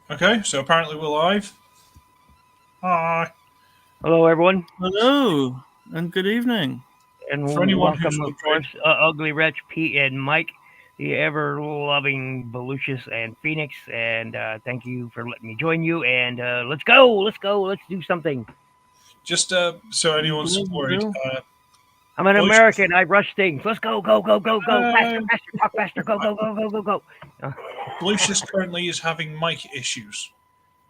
Okay, so apparently we're live. Hi. Hello, everyone, Hello, and good evening. For and anyone who's welcome, of wondering, course, Uglywretch, Pete, and Mike, the ever-loving Belucius and Phoenix, and thank you for letting me join you. And let's go, let's do something. just so anyone's worried, I'm an Belucius, American. I rush things. Let's go, faster, faster, talk faster, go. Belucius currently is having mic issues.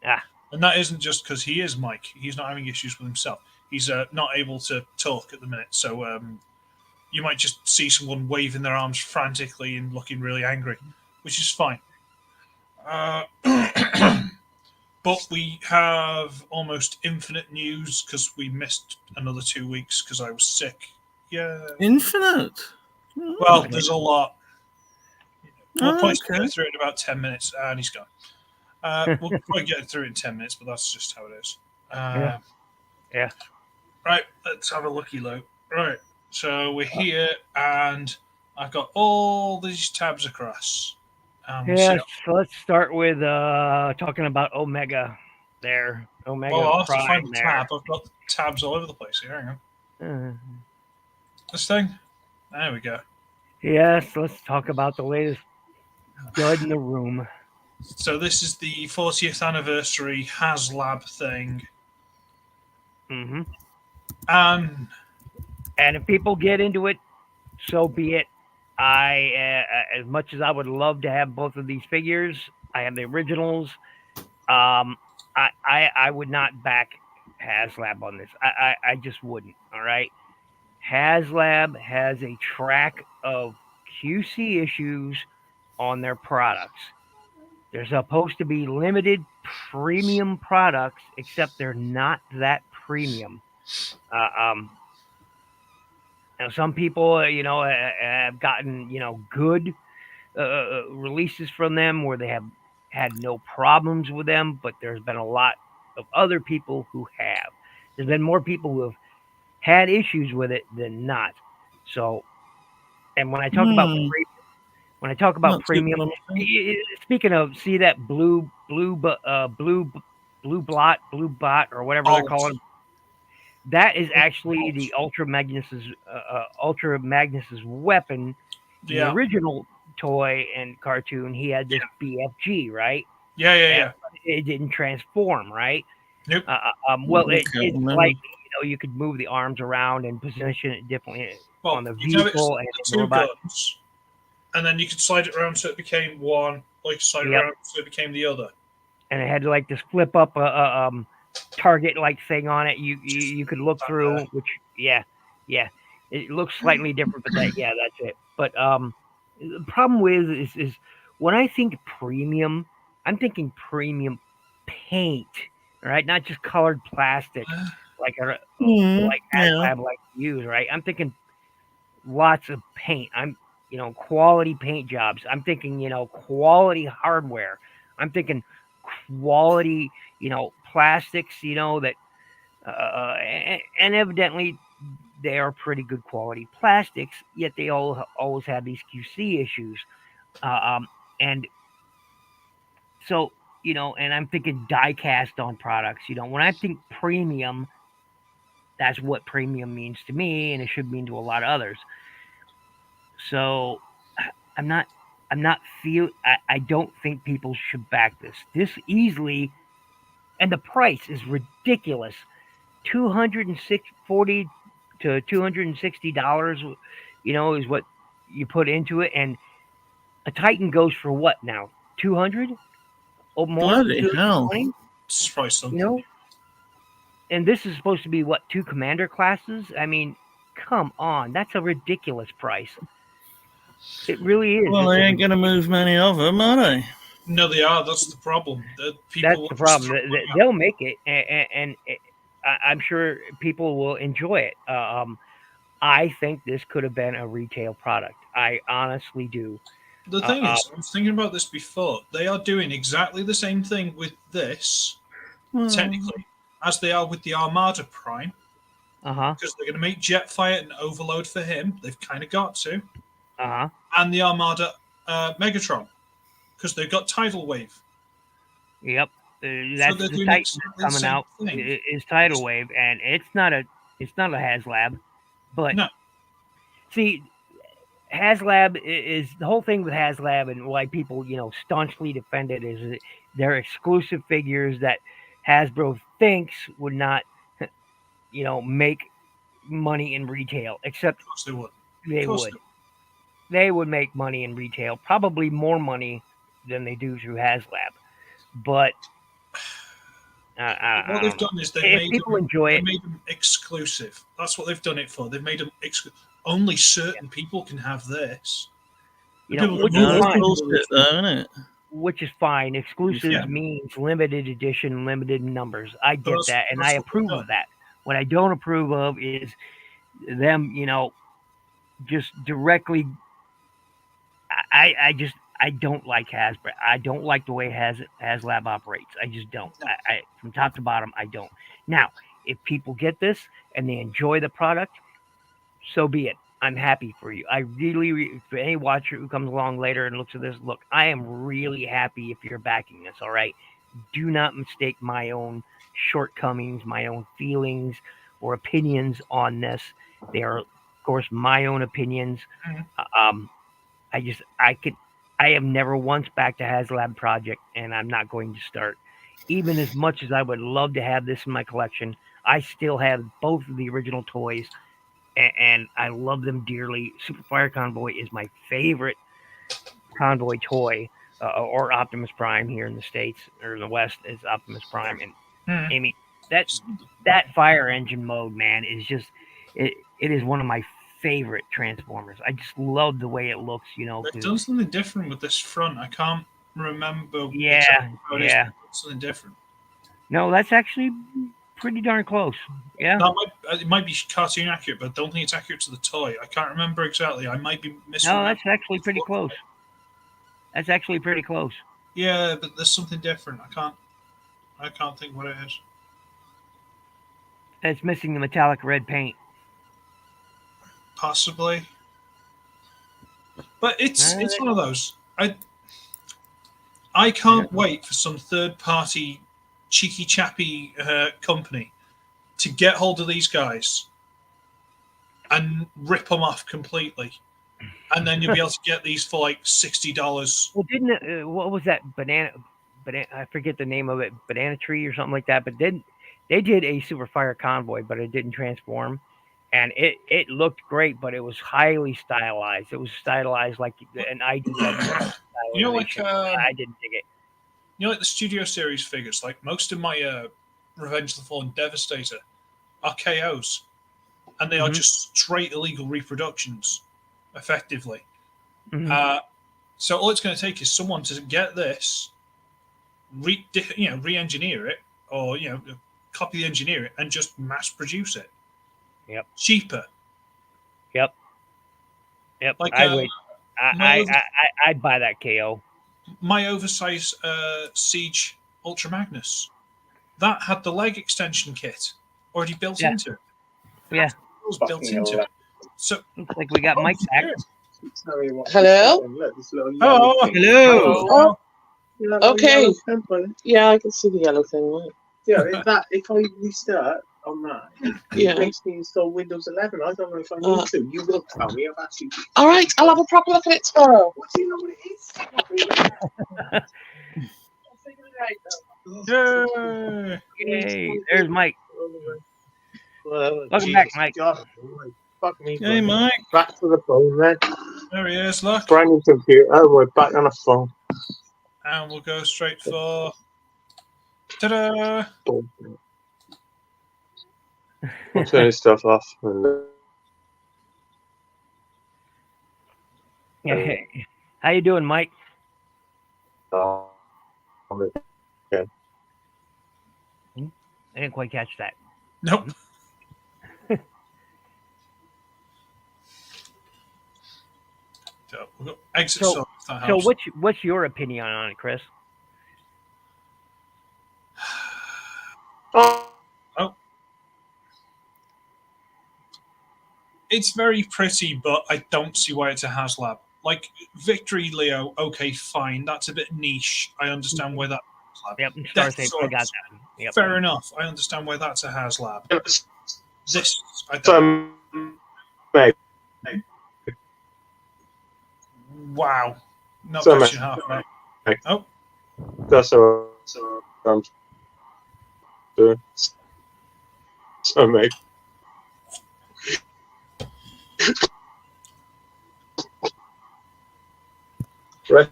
Ah, And that isn't just because he is Mike. He's not having issues with himself. He's not able to talk at the minute. So you might just see someone waving their arms frantically and looking really angry, which is fine. Uh, but we have almost infinite news because we missed another 2 weeks because I was sick. Yeah. Infinite. Well, there's a lot. We'll Oh, probably okay. get through it in about 10 minutes, and he's gone. We'll probably get through it in 10 minutes, but that's just how it is. yeah. Right, let's have a looky look. Right, so we're here, and I've got all these tabs across. We'll see. Yes. So let's start with talking about Omega. There, Well, Omega I'll have to Prime. find the There. tab. I've got tabs all over the place here. Hang on. Uh, This thing? There we go. Yes, let's talk about the latest dud in the room. So this is the 40th anniversary HasLab thing. hmm And And if people get into it, so be it. As much as I would love to have both of these figures, I have the originals. I would not back HasLab on this. I just wouldn't. All right. HasLab has a track of QC issues on their products. They're supposed to be limited premium products, except they're not that premium. Uh, um, Now, some people, have gotten, good releases from them where they have had no problems with them, but there's been a lot of other people who have. There's been more people who have had issues with it than not. So, and when I talk about Hmm. Not too premium, promising. speaking of, see that blue bot, or whatever they're alt. calling it, that is actually the Ultra Magnus's weapon. In the Yeah. original toy and cartoon, he had this BFG, right? Yeah. It didn't transform, right? Nope. Well, I it's can't remember. slightly, you could move the arms around and position it differently Well, on the you can have it vehicle and the the two robot. guns, and then you could slide it around so it became one, like slide it Yep. around so it became the other. And it had like this flip up target like thing on it. You could look through, which it looks slightly different, but that's it. But the problem with is when I think premium, I'm thinking premium paint, all right, not just colored plastic like Yeah. HasLab like to use, right? I'm thinking lots of paint. I'm quality paint jobs. I'm thinking quality hardware. I'm thinking quality plastics. That and evidently they are pretty good quality plastics. Yet they always have these QC issues. And so and I'm thinking die cast on products. When I think premium, that's what premium means to me, and it should mean to a lot of others. So I'm not I don't think people should back this easily, and the price is ridiculous. 240 to $260, is what you put into it, and a Titan goes for what now? 200 or more? Bloody hell. 220? It's probably You something. know, and this is supposed to be what, two commander classes? I mean, come on, that's a ridiculous price. It really is. Well, they ain't going to move many of them, are they? No, they are. That's the problem. The people That's will the just problem. throw money at They'll make it, and I'm sure people will enjoy it. I think this could have been a retail product. I honestly do. The Uh, thing uh, is, I was thinking about this before. They are doing exactly the same thing with this, Well, technically, as they are with the Armada Prime, huh. because they're going to make Jetfire and Overload for him. They've kind of got to, Uh huh. and the Armada Megatron, because they've got Tidal Wave. Yep. So That's they're the doing Titan exactly the that's coming same out. thing. Is Tidal Wave, and it's not a HasLab, but No. see, HasLab is the whole thing with HasLab, and why people staunchly defend it is that they're exclusive figures that Hasbro thinks would not make money in retail, except Of course they would. they Of course would. They would make money in retail, probably more money than they do through HasLab. But I what don't they've know. done is If people enjoy they it, made them exclusive. That's what they've done it for. They've made them only certain people can have this. People which go, is No, that's fine. bullshit, though, isn't it? Which is fine. Exclusives Yeah. means limited edition, limited numbers. I get That's- that, and that's I what they've approve done. of that. What I don't approve of is them, just directly. I don't like Hasbro. I don't like the way HasLab operates. I just don't. No. I from top to bottom, I don't. Now, if people get this and they enjoy the product, so be it. I'm happy for you. I really, for any watcher who comes along later and looks at this, look, I am really happy if you're backing this. All right. Do not mistake my own shortcomings, my own feelings or opinions on this. They are, of course, my own opinions. Mhm. I have never once backed a HasLab project, and I'm not going to start. Even as much as I would love to have this in my collection, I still have both of the original toys, and I love them dearly. Super Fire Convoy is my favorite Convoy toy, or Optimus Prime here in the States, or in the West is Optimus Prime. And Mhm. I mean, that fire engine mode, man, is just, it is one of my favorite Transformers. I just love the way it looks, They've done something different with this front. I can't remember Yeah, exactly how it is. yeah. But it's something different. No, that's actually pretty darn close. Yeah. It might be cartoon accurate, but I don't think it's accurate to the toy. I can't remember exactly. I might be missing. No, that's actually pretty close. That's actually pretty close. Yeah, but there's something different. I can't think what it is. It's missing the metallic red paint. Possibly. But it's one of those. I can't wait for some third party cheeky chappy company to get hold of these guys and rip them off completely, and then you'll be able to get these for like $60. Well, didn't it, what was that banana? I forget the name of it, Banana Tree or something like that. But then they did a Super Fire Convoy, but it didn't transform, and it looked great, but it was highly stylized. It was stylized like an IDW. You know, like I didn't dig it. you know, like the Studio Series figures. Like most of my Revenge of the Fallen Devastator are KOs, and they are just straight illegal reproductions, effectively. So all it's going to take is someone to get this, re-engineer it, or copy engineer it, and just mass produce it. Yep. Cheaper. Yep. Like I'd buy that KO. My oversized Siege Ultra Magnus, that had the leg extension kit already built into it. Yeah. It was built into it. So looks like we got Mike back. Hello? Oh, hello. Okay. Yeah, I can see the yellow thing. Right? Yeah, if I restart on that, Yeah. it makes me install Windows 11. I don't know if I need to. You will tell me. I've actually. All right, I'll have a proper look at it tomorrow. What do you know what it is? yay! Yay! There's Mike. Well, Welcome back, Mike. God, fuck me. Hey, Mike. Back to the phone then. There he is, look. Brand new computer. We're back on the phone. And we'll go straight for. Ta-da! I'll turn this stuff off. Hey. How you doing, Mike? I didn't quite catch that. Nope. So we'll go exit. So, if that So helps. what's your opinion on it, Chris? It's very pretty, but I don't see why it's a HasLab. Like Victory Leo, okay, fine. That's a bit niche. I understand where that Yep, and Star Death Saber, I Swords. got that one. Yep. Fair enough. I understand why that's a HasLab. This, I don't So, mate, Wow. Not So, question half, mate. mate. Oh, that's what I'm doing. So, mate. Right.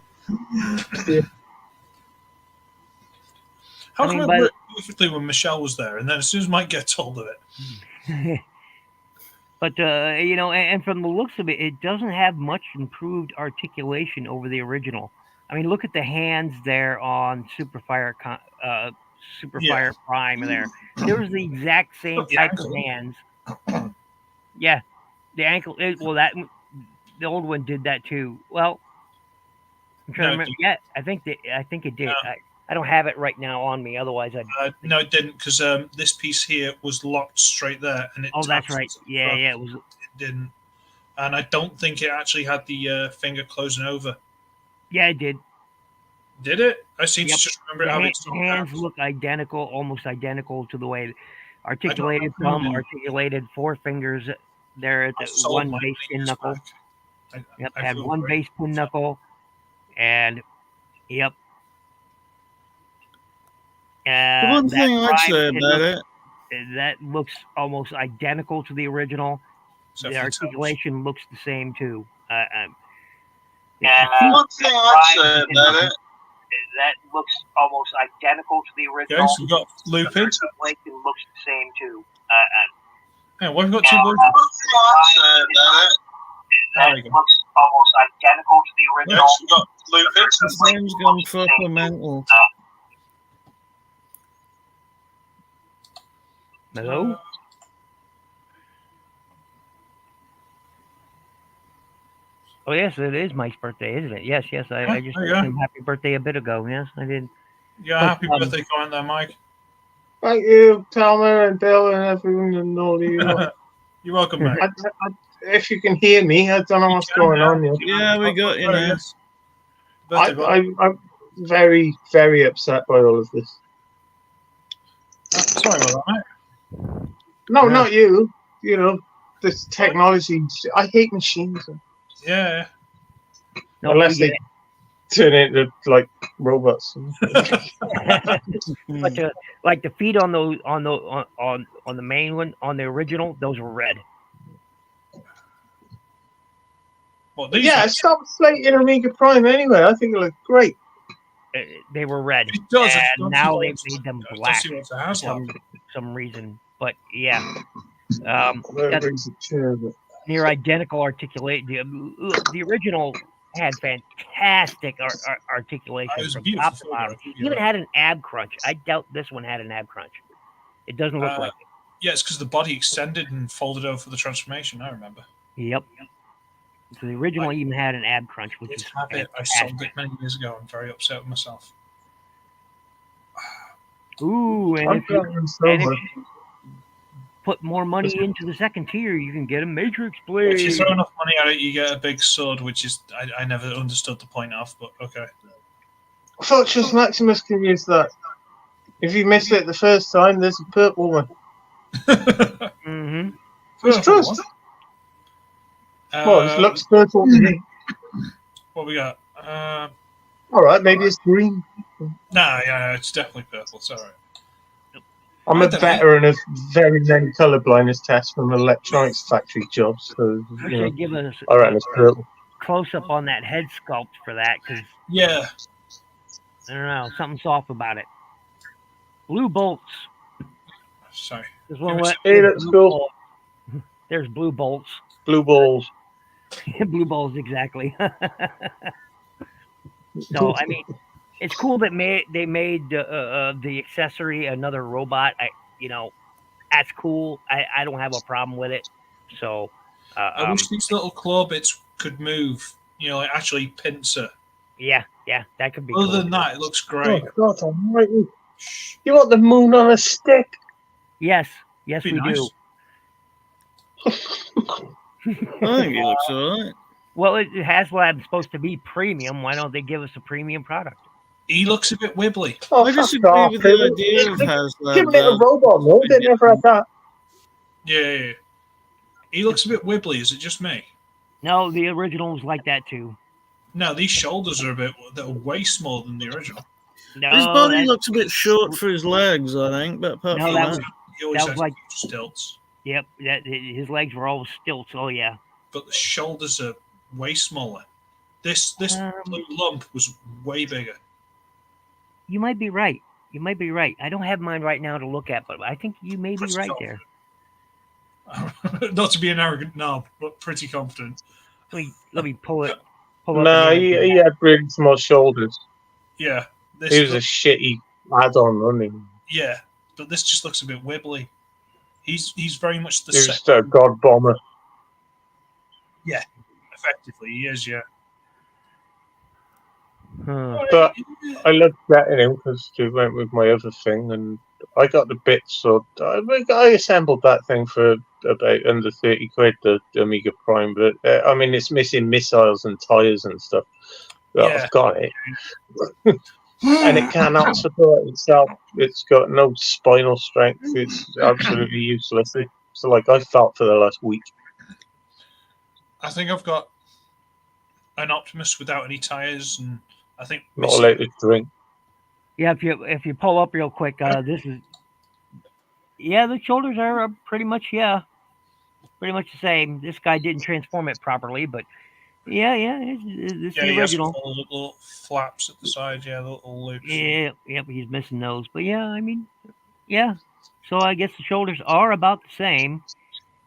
how I come mean, it by worked perfectly when Michelle was there, and then as soon as Mike gets hold of it? But and from the looks of it, it doesn't have much improved articulation over the original. I mean, look at the hands there on Superfire Prime. There was the exact same Look, the type ankle. of hands. Yeah, the ankle. The old one did that too. Well, I'm trying to remember. Yeah, I think it did. No. I don't have it right now on me. Otherwise, I'd. No, it didn't, because this piece here was locked straight there, and it. Oh, that's taps right. to the Yeah, front. yeah. It was. It didn't, and I don't think it actually had the finger closing over. Yeah, it did. Did it? I seem Yep. to just remember The, it having the some hands taps. look identical, almost identical to the way articulated know. thumb, articulated four fingers there at I've the sold one my base pin fingers knuckle. back. Yep, I had feel one great. base pin knuckle, and yep. The one That thing I'd prime say pin about knuckle, it, that looks almost identical to the original. Except The for the toes. articulation looks the same too. one thing I'd say about it, that looks almost identical to the original. Okay, so we've got Lupin. The articulation looks the same too. Yeah, we've got two boys. one thing I'd say about it, There you go. looks almost identical to the original. Yes, we've got Lupin. the phone's gone fucking mental. Hello? Oh, yes, it is Mike's birthday, isn't it? Yes, yes. I just there you wished go. him happy birthday a bit ago. Yes, I did. Yeah, But, happy birthday comment there, Mike. Thank you, Talma and Bill and everyone and all you. You're welcome, mate. If you can hear me, I don't know what's going on here. Yeah, we got you now. Birthday boy. I'm very, very upset by all of this. Sorry about that, mate. No, Yeah. not you. You know, this technology. I hate machines. Yeah. No, Unless we they turn into like robots. like the feet on those on the main one on the original, those were red. Well, these Yeah, stop slating Omega Prime anyway. I think it looks great. They were red, it does. I and don't now see they've what's- made them I don't black see what's a for HasLab. some reason. But yeah, Where got brings the chair, but- near identical articulate. The original had fantastic articulation It was from beautiful top to photo, bottom. I do get Even it. had an ab crunch. I doubt this one had an ab crunch. It doesn't look like it. Yeah, it's because the body extended and folded over for the transformation. I remember. Yep. So the original even had an ab crunch, which Let's is have it. I sold it many years ago. I'm very upset with myself. Ooh, and I'm if you going so and if much. you put more money into the second tier, you can get a Matrix If you blade. throw enough money at it, you get a big sword, which is I never understood the point of, but okay. Fortress Maximus can use that. If you missed it the first time, there's a purple one. Mm-hmm. It's trust. Well, it looks purple to me. What we got? All right, maybe it's green. Nah, yeah, it's definitely purple. It's all right. I'm I a don't know. veteran of very many colour blindness tests from electronics factory jobs, so Wish you know, they'd give us I reckon it's purple. close up on that head sculpt for that, because Yeah. I don't know, something's off about it. Blue bolts. Sorry. There's one. Hey, that's cool. There's blue bolts. Blue balls. Blue balls, exactly. So I mean, it's cool that they made the accessory another robot. That's cool. I don't have a problem with it. So I wish these little claw bits could move. You know, like actually pincer. yeah, that could be. Other cool. than that, it looks Oh great. God almighty. You want the moon on a stick? Yes, Be we nice. do. I think he looks alright. Well, HasLab's supposed to be premium. Why don't they give us a premium product? He looks a bit wibbly. Oh, I fuck disagree off. with the idea of Haslab. Giving it a robot mode, they never had that. Yeah. He looks a bit wibbly. Is it just me? No, the original was like that too. No, these shoulders are they're way smaller than the original. No, His body that- looks a bit short for his legs, I think, but apart No, from that that, was- He always that was has like- stilts, Yep, his legs were all stilts. Oh yeah. but the shoulders are way smaller. This blue lump was way bigger. You might be right. You might be right. I don't have mine right now to look at, but I think you may be Pretty right confident. there. Not to be an arrogant knob, but pretty confident. Let me pull it. Pull up No, the image. he had really small shoulders. Yeah, this He was a shitty add-on running. yeah, but this just looks a bit wibbly. He's very much the He was same. just a god bomber. Effectively, he is. Yeah. Huh. But I loved getting him because he went with my other thing, and I got the bits. So I assembled that thing for about under 30 quid, the Amiga Prime. But I mean, it's missing missiles and tires and stuff. But Yeah. I've got it, and it cannot support itself. It's got no spinal strength. It's absolutely useless. So, like, I felt for the last week. I think I've got an Optimus without any tires, and I think Not allowed to drink. Yeah, if you pull up real quick, this is. Yeah, the shoulders are pretty much the same. This guy didn't transform it properly, but yeah, it's yeah, the he has original. all the little flaps at the side. Yeah, the little loops. Yeah, yep, he's missing those. But yeah, I mean, yeah. So I guess the shoulders are about the same.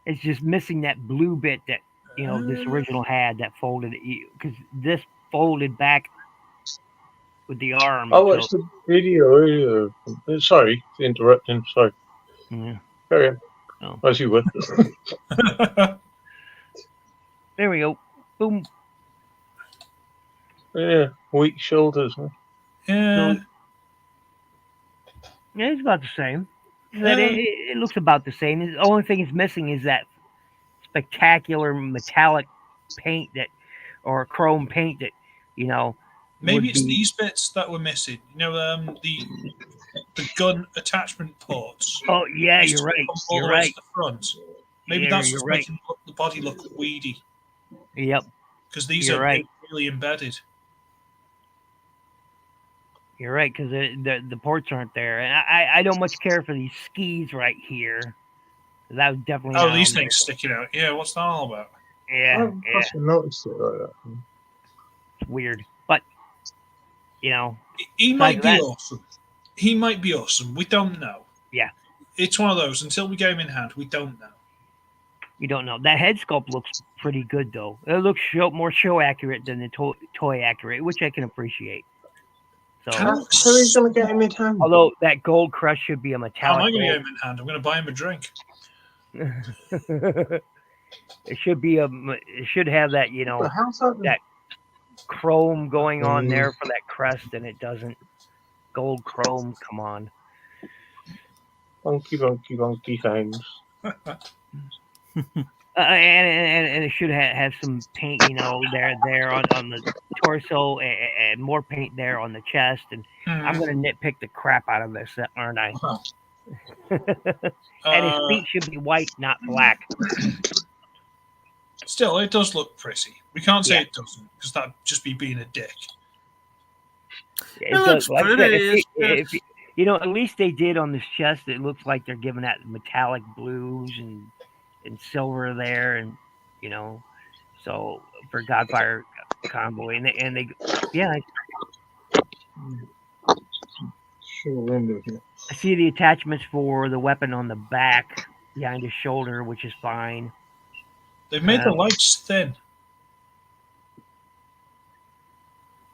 It's just missing that blue bit that this original had that folded because this folded back with the arm. I so- watched the video earlier. Sorry, interrupting. Sorry. Yeah. Carry on. Oh. As you would. There we go. Boom. Yeah, weak shoulders. Huh? yeah. Yeah, it's about the same. It looks about the same. The only thing it's missing is that spectacular metallic paint or chrome paint that Maybe would it's be- these bits that were missing. The gun attachment ports. Oh yeah, Used you're to right. come all You're the way right. to the front. Maybe Yeah, that's you're what's right. making the body look weedy, Yep, because these You're are right. really embedded. you're right because the ports aren't there, and I don't much care for these skis right here. That was definitely Oh, not these on there. things sticking out. Yeah, what's that all about? I Yeah, haven't fucking noticed it like that. it's weird, but He might be that- awesome. He might be awesome. We don't know. Yeah. It's one of those. Until we get him in hand, we don't know. you don't know. That head sculpt looks pretty good though. It looks more show accurate than the toy accurate, which I can appreciate. So, Can How are you going to get him in hand? although that gold crush should be a How am I metallic going to get gold. him in hand? I'm going to buy him a drink. It should have that Well, how's that? that chrome going on there for that crest, and it doesn't. Gold chrome, come on. Funky sounds. And it should have some paint, there on the torso, and more paint there on the chest. And I'm gonna nitpick the crap out of this, aren't I? And his feet should be white, not black. Still, it does look pretty. We can't say Yeah. it doesn't, because that'd just be being a dick. It looks does. Like I said, pretty. if at least they did on this chest. It looks like they're giving that metallic blues and silver there, and so for Godfire Convoy, and they yeah. I see the attachments for the weapon on the back behind his shoulder, which is fine. They've made the legs thin.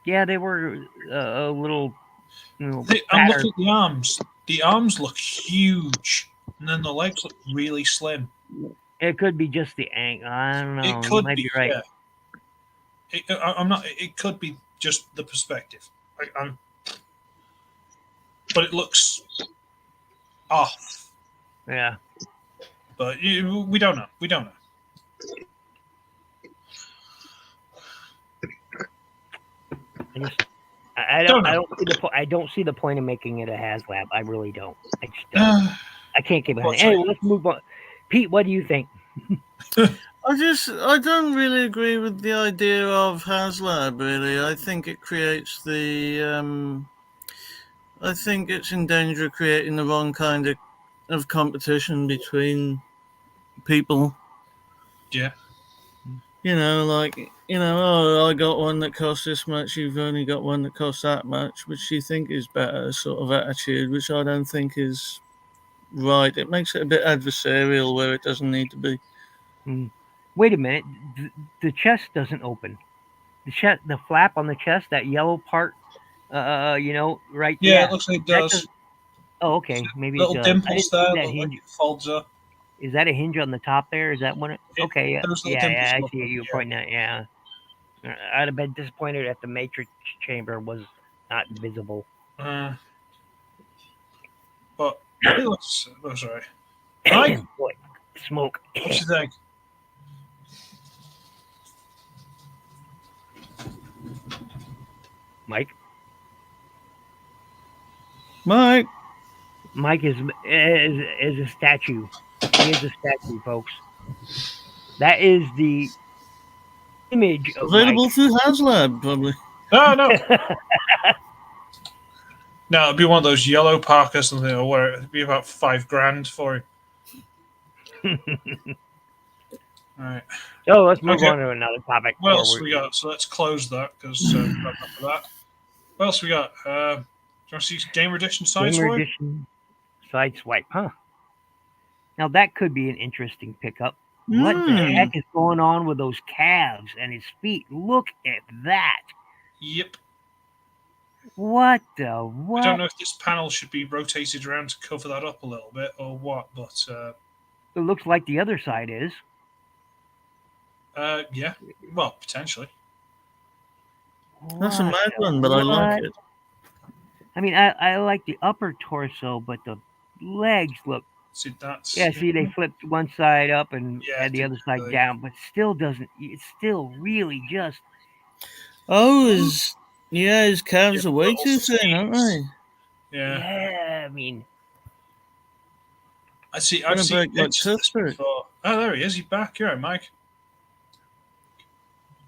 Yeah, they were a little. I'm fatter. looking at the arms. The arms look huge, and then the legs look really slim. It could be just the angle. I don't know. It You could might be right. Yeah. I'm not. It could be just the perspective. But it looks off. Yeah. But we don't know. We don't know. I don't see the point of making it a HasLab. I really don't. I just don't. I can't get behind it. Well, Anyway, let's move on. Pete, what do you think? I don't really agree with the idea of HasLab, really. I think it creates I think it's in danger of creating the wrong kind of competition between people. Yeah. Oh, I got one that costs this much, you've only got one that costs that much, which you think is better sort of attitude, which I don't think is right. It makes it a bit adversarial where it doesn't need to be. Wait a minute. The chest doesn't open. The flap on the chest, that yellow part, right there. Yeah, it looks like it does. Oh, okay. Maybe Little it does. I dimples didn't see there, that look like hinge. it folds up. Is that a hinge on the top there? Is that one? Okay, yeah, those little yeah, I dimples see it. look You're like- pointing at, yeah. I'd have been disappointed if the matrix chamber was not visible. But it looks right. Mike, Boy, smoke. what you think? Mike is a statue. He is a statue, folks. That is the image of Available Mike. through HasLab, probably. No. No, it'd be one of those yellow Parker something, or where it'd be about $5,000 for him. All right. So let's move Okay. on to another topic. What else we got? So let's close that because we're not for that. What else we got? Do you want to see Gamer Edition Sideswipe? Gamer Edition Sideswipe, huh? Now that could be an interesting pickup. What the heck is going on with those calves and his feet? Look at that. Yep. What the what? I don't know if this panel should be rotated around to cover that up a little bit or what, but It looks like the other side is. yeah, well, potentially. That's a What mad the one, but I like what? it. I mean, I like the upper torso, but the legs look. See, that's Yeah, see, they flipped one side up and Yeah, had the other side really. down, but still doesn't. It's still really just. Oh, his calves Yeah, are way little too thin, aren't they? yeah. Yeah, I mean, I see. Gonna I've seen break my pictures of this tooth. before. Oh, there he is. He's back. You're right, Mike.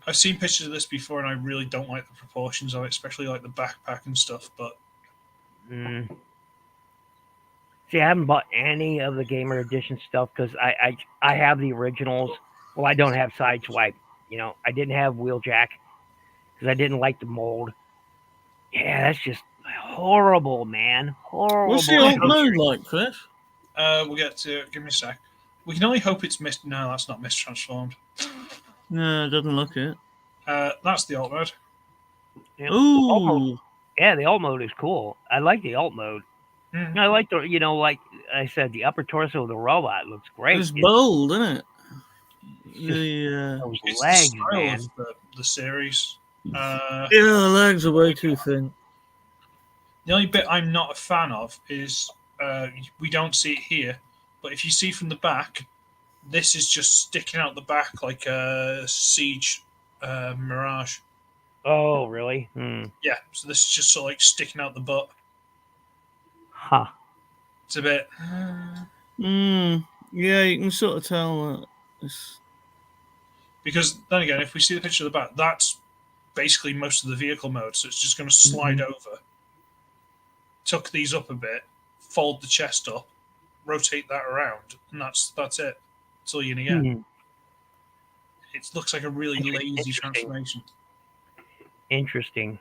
I've seen pictures of this before, and I really don't like the proportions of it, especially like the backpack and stuff. But see, I haven't bought any of the Gamer Edition stuff because I have the originals. Well, I don't have Sideswipe. I didn't have Wheeljack because I didn't like the mold. Yeah, that's just horrible, man. Horrible. What's the alt mode like, Chris? we'll get to. Give me a sec. We can only hope it's missed. No, that's not mistransformed. No, it doesn't look it. That's the alt mode. Yeah. Ooh, Yeah, the alt mode is cool. I like the alt mode. Mhm. I like the, like I said, the upper torso of the robot looks great. it's bold, isn't it? Those It's legs, the style man. of the series. Yeah, the legs are way too thin. The only bit I'm not a fan of is we don't see it here, but if you see from the back, this is just sticking out the back like a Siege Mirage. Oh, really? Yeah, so this is just sort of like sticking out the butt. Huh. It's a bit. Yeah, you can sort of tell that. Because then again, if we see the picture of the back, that's basically most of the vehicle mode, so it's just going to slide over, tuck these up a bit, fold the chest up, rotate that around, and that's it. That's all you're going to get. It looks like a really lazy transformation. Interesting.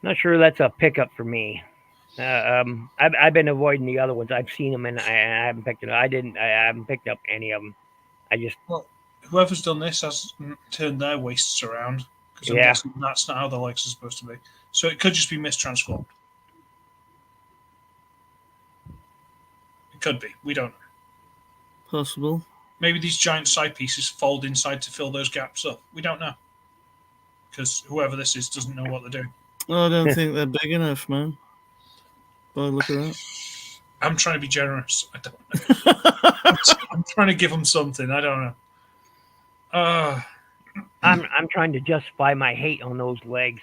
Not sure that's a pickup for me. I've been avoiding the other ones. I've seen them and I haven't picked it up. I haven't picked up any of them. I just Whoever's done this has turned their waists around because I'm guessing that's not how the legs are supposed to be. So it could just be mistransformed. It could be. We don't know. Possible. Maybe these giant side pieces fold inside to fill those gaps up. We don't know. Because whoever this is doesn't know what they're doing. I don't think they're big enough, man. By the look at that. I'm trying to be generous. I don't know. I'm trying to give them something. I don't know. I'm trying to justify my hate on those legs.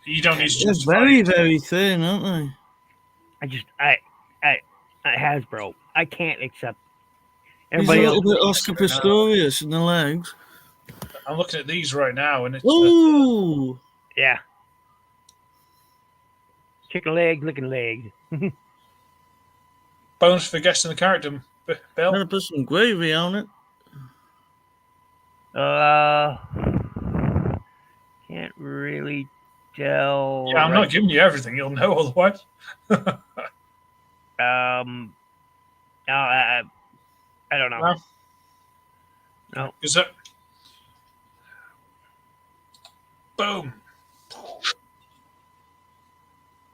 You don't need to They're justify very, it. very thin, aren't they? I Hasbro. I can't accept. He's a Everybody else. little bit else- Oscar Pistorius in the legs. I'm looking at these right now, and it's Ooh! Yeah. Chicken leg, licking leg. bonus for guessing the character. Bill, Gotta put some gravy on it. Can't really tell. yeah, I'm right- not giving you everything. You'll know otherwise. No, I don't know. No. No. Is that? Boom.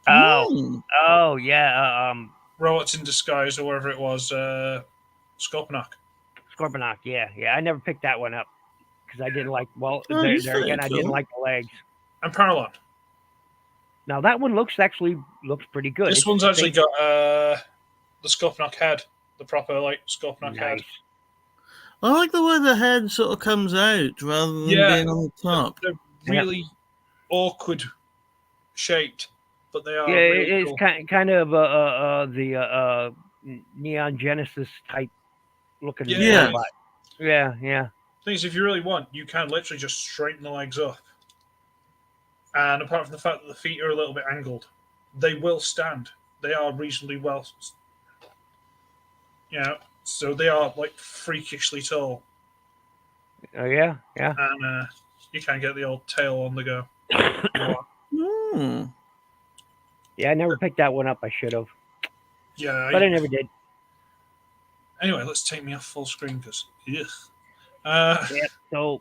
Mm. Oh, yeah. Robots in Disguise, or whatever it was. Scorponok. Scorponok. Yeah. I never picked that one up because I didn't like. Well, Oh, there he's again, very I didn't cool. like the legs. And Paralon. Now that one looks pretty good. This It's one's actually big, got the Scorponok head, the proper like Scorponok head. nice. I like the way the head sort of comes out rather than Yeah. being on the top. They're really awkward shaped, but they are Yeah, really it's cool. kind of the Neon Genesis type looking Yeah. robot. Yeah. Thing is, if you really want, you can literally just straighten the legs up. And apart from the fact that the feet are a little bit angled, they will stand. They are reasonably well. So they are like freakishly tall. Oh yeah. And you can get the old tail on the go. Mm. Yeah, I never picked that one up. I should have, Yeah. but I never did. Anyway, let's take me off full screen because, Yeah. So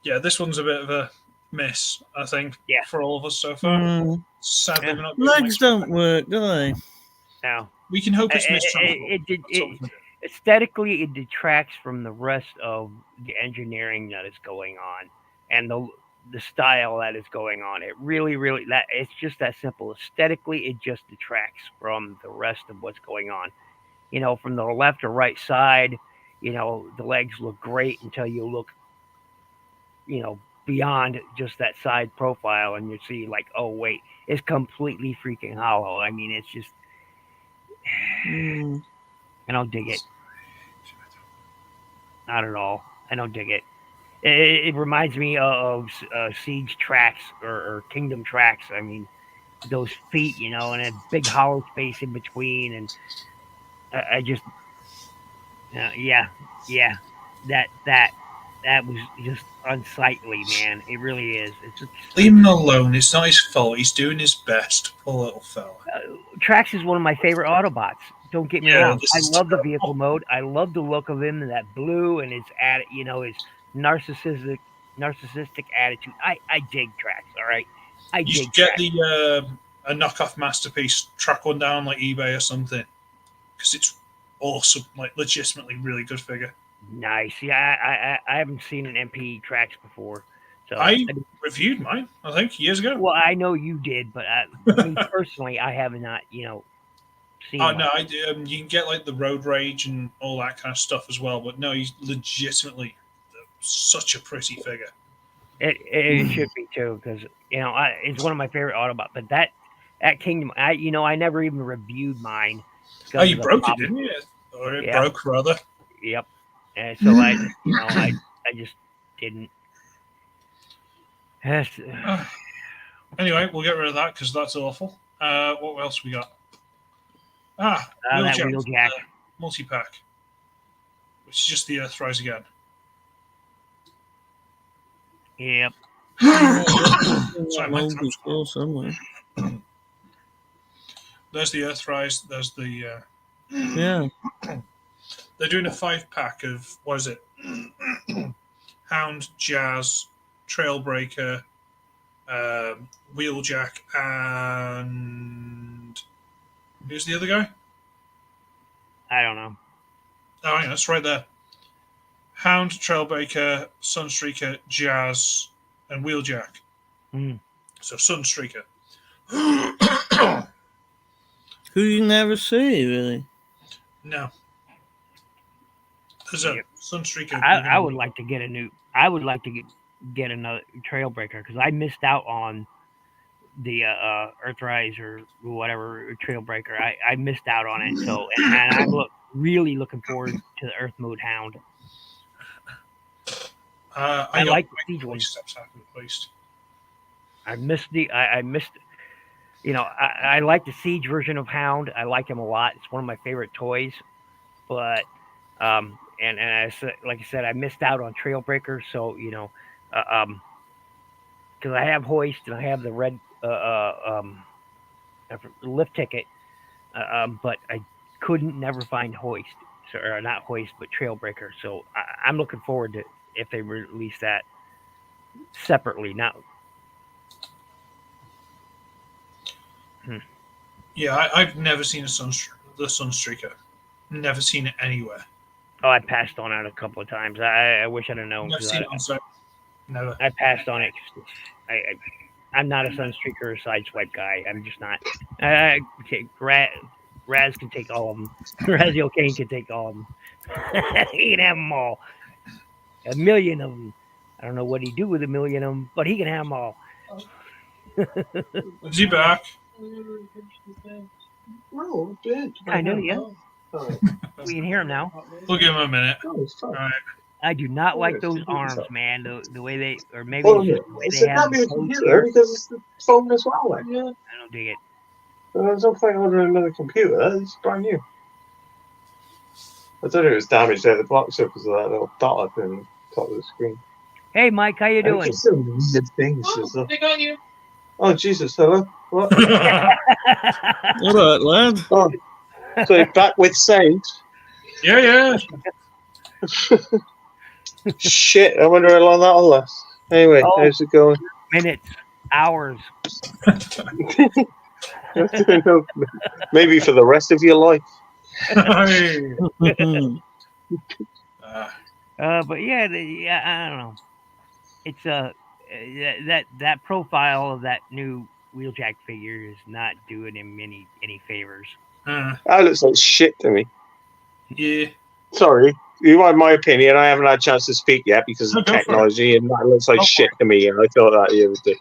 yeah, this one's a bit of a miss, I think, Yeah. for all of us so far. Mm. Sadly, Yeah. we're not getting Legs don't work, do they? now We can hope it's missed. aesthetically it detracts from the rest of the engineering that is going on and the style that is going on. It really that it's just that simple. Aesthetically, it just detracts from the rest of what's going on. From the left or right side, the legs look great until you look, beyond just that side profile and you see like, oh wait, it's completely freaking hollow. I mean, it's just Mm. I don't dig it. Not at all. I don't dig it. It reminds me of Siege tracks or Kingdom tracks. I mean, those feet, and a big hollow space in between, and I just, yeah, that was just unsightly, man. It really is. It's just, Leave him alone. It's not his fault. He's doing his best. Poor little fella. Tracks is one of my favorate Autobots. Don't get me Yeah, wrong. this I is love the terrible. vehicle mode. I love the look of him and that blue and his his narcissistic attitude. I dig Tracks. All right, I You dig should get Tracks. a knockoff masterpiece, track one down like eBay or something, because it's awesome. Like legitimately really good figure. Nice. Yeah, I haven't seen an MP Tracks before. So I reviewed mine, I think, years ago. well, I know you did, but me personally, I have not. Seen. Oh no, you can get like the Road Rage and all that kind of stuff as well. But no, he's legitimately such a pretty figure. It should be too, because it's one of my favorite Autobots. But that Kingdom, I never even reviewed mine. Oh, you broke it, didn't you? Or it broke rather. Yep. And so I just didn't. Anyway, we'll get rid of that because that's awful. What else we got? That Wheeljack. Multi-pack, which is just the Earthrise again. Yep. Sorry, my Mold throat's as well somewhere. There's the Earthrise. There's the. Yeah. They're doing a 5-pack of what is it? Hound, Jazz, Trailbreaker, Wheeljack, and who's the other guy? I don't know. Oh, yeah, that's right there. Hound, Trailbreaker, Sunstreaker, Jazz, and Wheeljack. Mm. So Sunstreaker. Who you never see, really. No. There's a Sunstreaker. I would like to get a new. I would like to get another Trailbreaker because I missed out on the Earthrise or whatever Trailbreaker. I missed out on it. So and I'm really looking forward to the Earth Mode Hound. I like got the Siege one. steps out replaced. I missed you know, I like the Siege version of Hound. I like him a lot. It's one of my favorite toys. But and I said, like I said, I missed out on Trailbreaker. So you know, because I have Hoist and I have the red lift ticket, but I couldn't never find Hoist. So, or not Hoist, but Trailbreaker. So I'm looking forward to if they release that separately. Not. Yeah, I've never seen the Sunstreaker. Never seen it anywhere. Oh, I passed on it a couple of times. I wish I'd have known. Never seen it on site. Never. I passed on it. I'm not a Sunstreaker or Sideswipe guy. I'm just not. Raz can take all of them. Razio Kane can take all of them. He can have them all. A million of them. I don't know what he'd do with a million of them, but he can have them all. Is he back? No, good. I know, yeah. Oh, We can hear him now. We'll give him a minute. it's fine. All right. I do not like those Yes, arms, so. man. The way they, or maybe Well, it's just the way it's they not have be a them posed computer here. because it's the phone as well. Like. Yeah. I don't dig it. There's no point ordering another computer. It's brand new. I thought it was damaged out of the box because of that little dot up in the top of the screen. Hey, Mike, how you And doing? it's just some weird things. They got you. Oh, Jesus, hello. What? All right, lad. Oh, so you're back with sound. Yeah. Shit, I wonder how long that'll last. Anyway, Oh. how's it going? Minutes, hours. Maybe for the rest of your life. But yeah, I don't know. It's that profile of that new Wheeljack figure is not doing him any favors. That looks like shit to me. Yeah. Sorry, you want my opinion? I haven't had a chance to speak yet because No, of go for technology, and that looks like Go for shit to me. And I thought that the other day.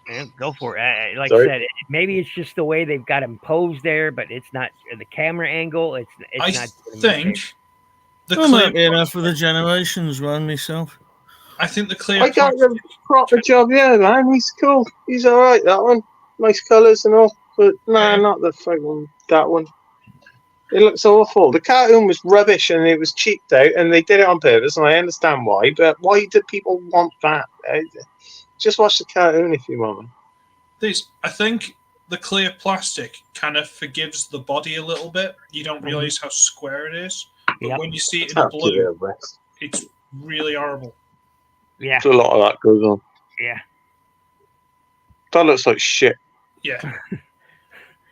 Yeah, go for it. Like Sorry? I said, maybe it's just the way they've got him posed there, but it's not the camera angle. It's I not. doing him any think favors. the I might be clear. enough for the generations one myself. I think the clear. I got plastic- the proper job, yeah, man. He's cool. He's all right. That one, nice colours and all, but nah, Yeah. not the fucking that one. It looks awful. The cartoon was rubbish and it was cheaped out, and they did it on purpose, and I understand why. But why do people want that? Just watch the cartoon if you want. I think the clear plastic kind of forgives the body a little bit. You don't realize how square it is, but Yep. when you see it in I'll give it blue, a rest. it's really horrible. Yeah, There's a lot of that goes on. yeah. That looks like shit. Yeah,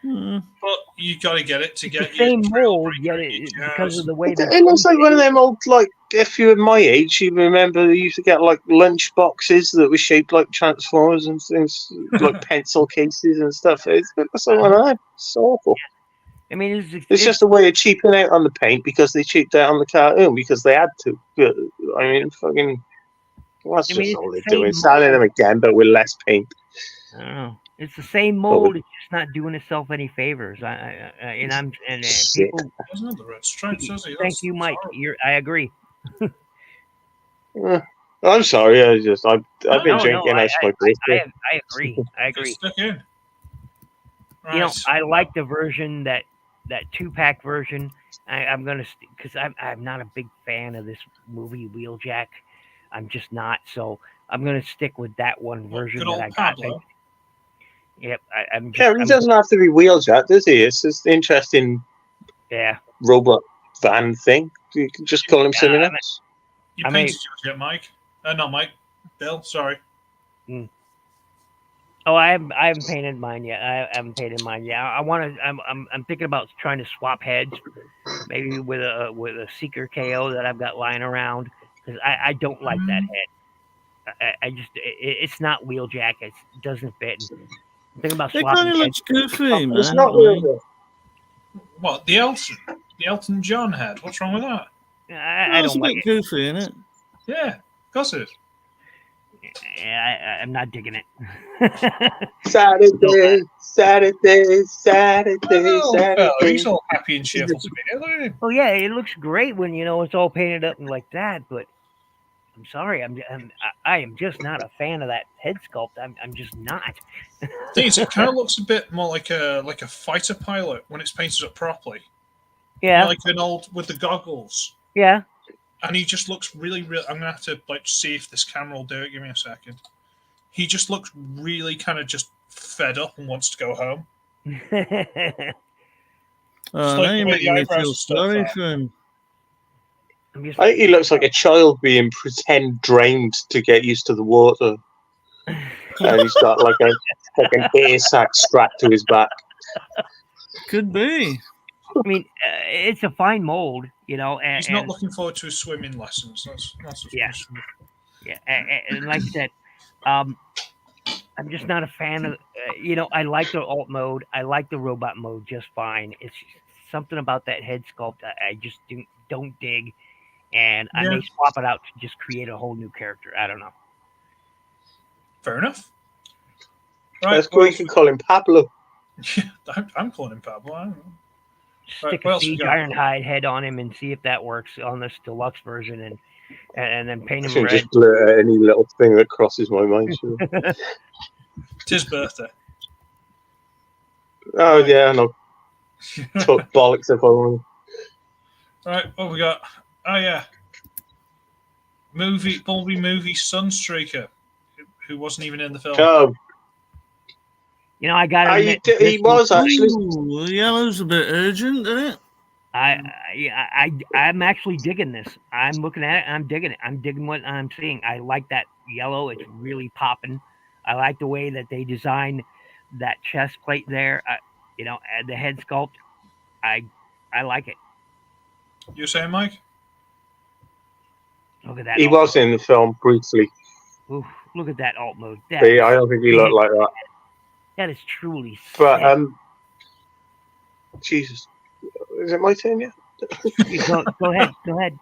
Hmm. but you got to get it to It's get the same trail mold, breaker yet and your because jazz. of the way It they. looks like one of them old, like, if you were my age, you remember they used to get, like, lunch boxes that were shaped like Transformers and things, like pencil cases and stuff. It's something like that. It's awful. I mean, It's just a way of cheaping out on the paint because they cheaped out on the cartoon because they had to. I mean, fucking, that's I mean, just it's all the they're doing. same Selling them mold. again, but with less paint. I don't know. It's the same mold. It's just not doing itself any favors. And Sick. people. Doesn't it, the red stripes, does he? Thank That's- you, that's Mike. horrible. I agree. I'm sorry. I've been No, drinking. I smoke whiskey. I agree. I agree. It's stuck in. Right. You know, I like the version that 2-pack version. I'm gonna because I'm not a big fan of this movie Wheeljack. I'm just not. So I'm gonna stick with that one version Good that old I got. Pablo. Yep, I'm just. Yeah, he I'm doesn't have to be Wheeljack, does he? It's just an interesting yeah. robot van thing. You can just call him something I else. You I mean- painted yours yet, Mike? Not Mike. Bill, sorry. Oh, I haven't painted mine yet. I haven't painted mine yet. I want to. I'm thinking about trying to swap heads, maybe with a Seeker KO that I've got lying around because I don't like that head. I just it's not Wheeljack. It doesn't fit. I'm thinking about It swapping kind of heads. looks goofy, man. It's not I mean, Wheeljack. What, the Elton John head? What's wrong with that? I it's don't a like bit it. goofy, isn't it? Yeah, of course it is. I'm not digging it. Saturday, Saturday, Saturday, Oh, fella, Saturday. he's all happy and cheerful to be here. Look at him. Oh yeah, it looks great when it's all painted up and like that. But I'm sorry, I am just not a fan of that head sculpt. I'm just not. Thing is, it kind of looks a bit more like a fighter pilot when it's painted up properly. Yeah, Like an old with the goggles. yeah. And he just looks really. I'm gonna have to see if this camera will do it. Give me a second. He just looks really kind of just fed up and wants to go home. Oh, now you're making me feel sorry for him. I think he looks like a child being pretend drained to get used to the water. And he's got like a fucking air sack strapped to his back. Could be. I mean, it's a fine mold, And, he's not looking forward to his swimming lessons. That's yeah. And like I said, I'm just not a fan of. I like the alt mode. I like the robot mode just fine. It's something about that head sculpt I just don't dig, and I may swap it out to just create a whole new character. I don't know. Fair enough. Right, that's cool. You can call him Pablo. I'm calling him Pablo. I don't know. Stick a Siege Ironhide head on him and see if that works on this deluxe version, and then paint him red. Just blur out any little thing that crosses my mind. Sure. It's his birthday. Oh yeah, no. Talk bollocks if I want. Right, what we got? Oh yeah, Bumblebee movie Sunstreaker, who wasn't even in the film. Oh. I got to admit, he was actually. Ooh, the yellow's a bit urgent, isn't it? I'm actually digging this. I'm looking at it. I'm digging it. I'm digging what I'm seeing. I like that yellow. It's really popping. I like the way that they designed that chest plate there. The head sculpt. I like it. You saying, Mike? Look at that. He was in the film briefly. Ooh, look at that alt mode. I don't think he looked like that. That is truly sick. But Jesus, is it my turn yet? Go ahead.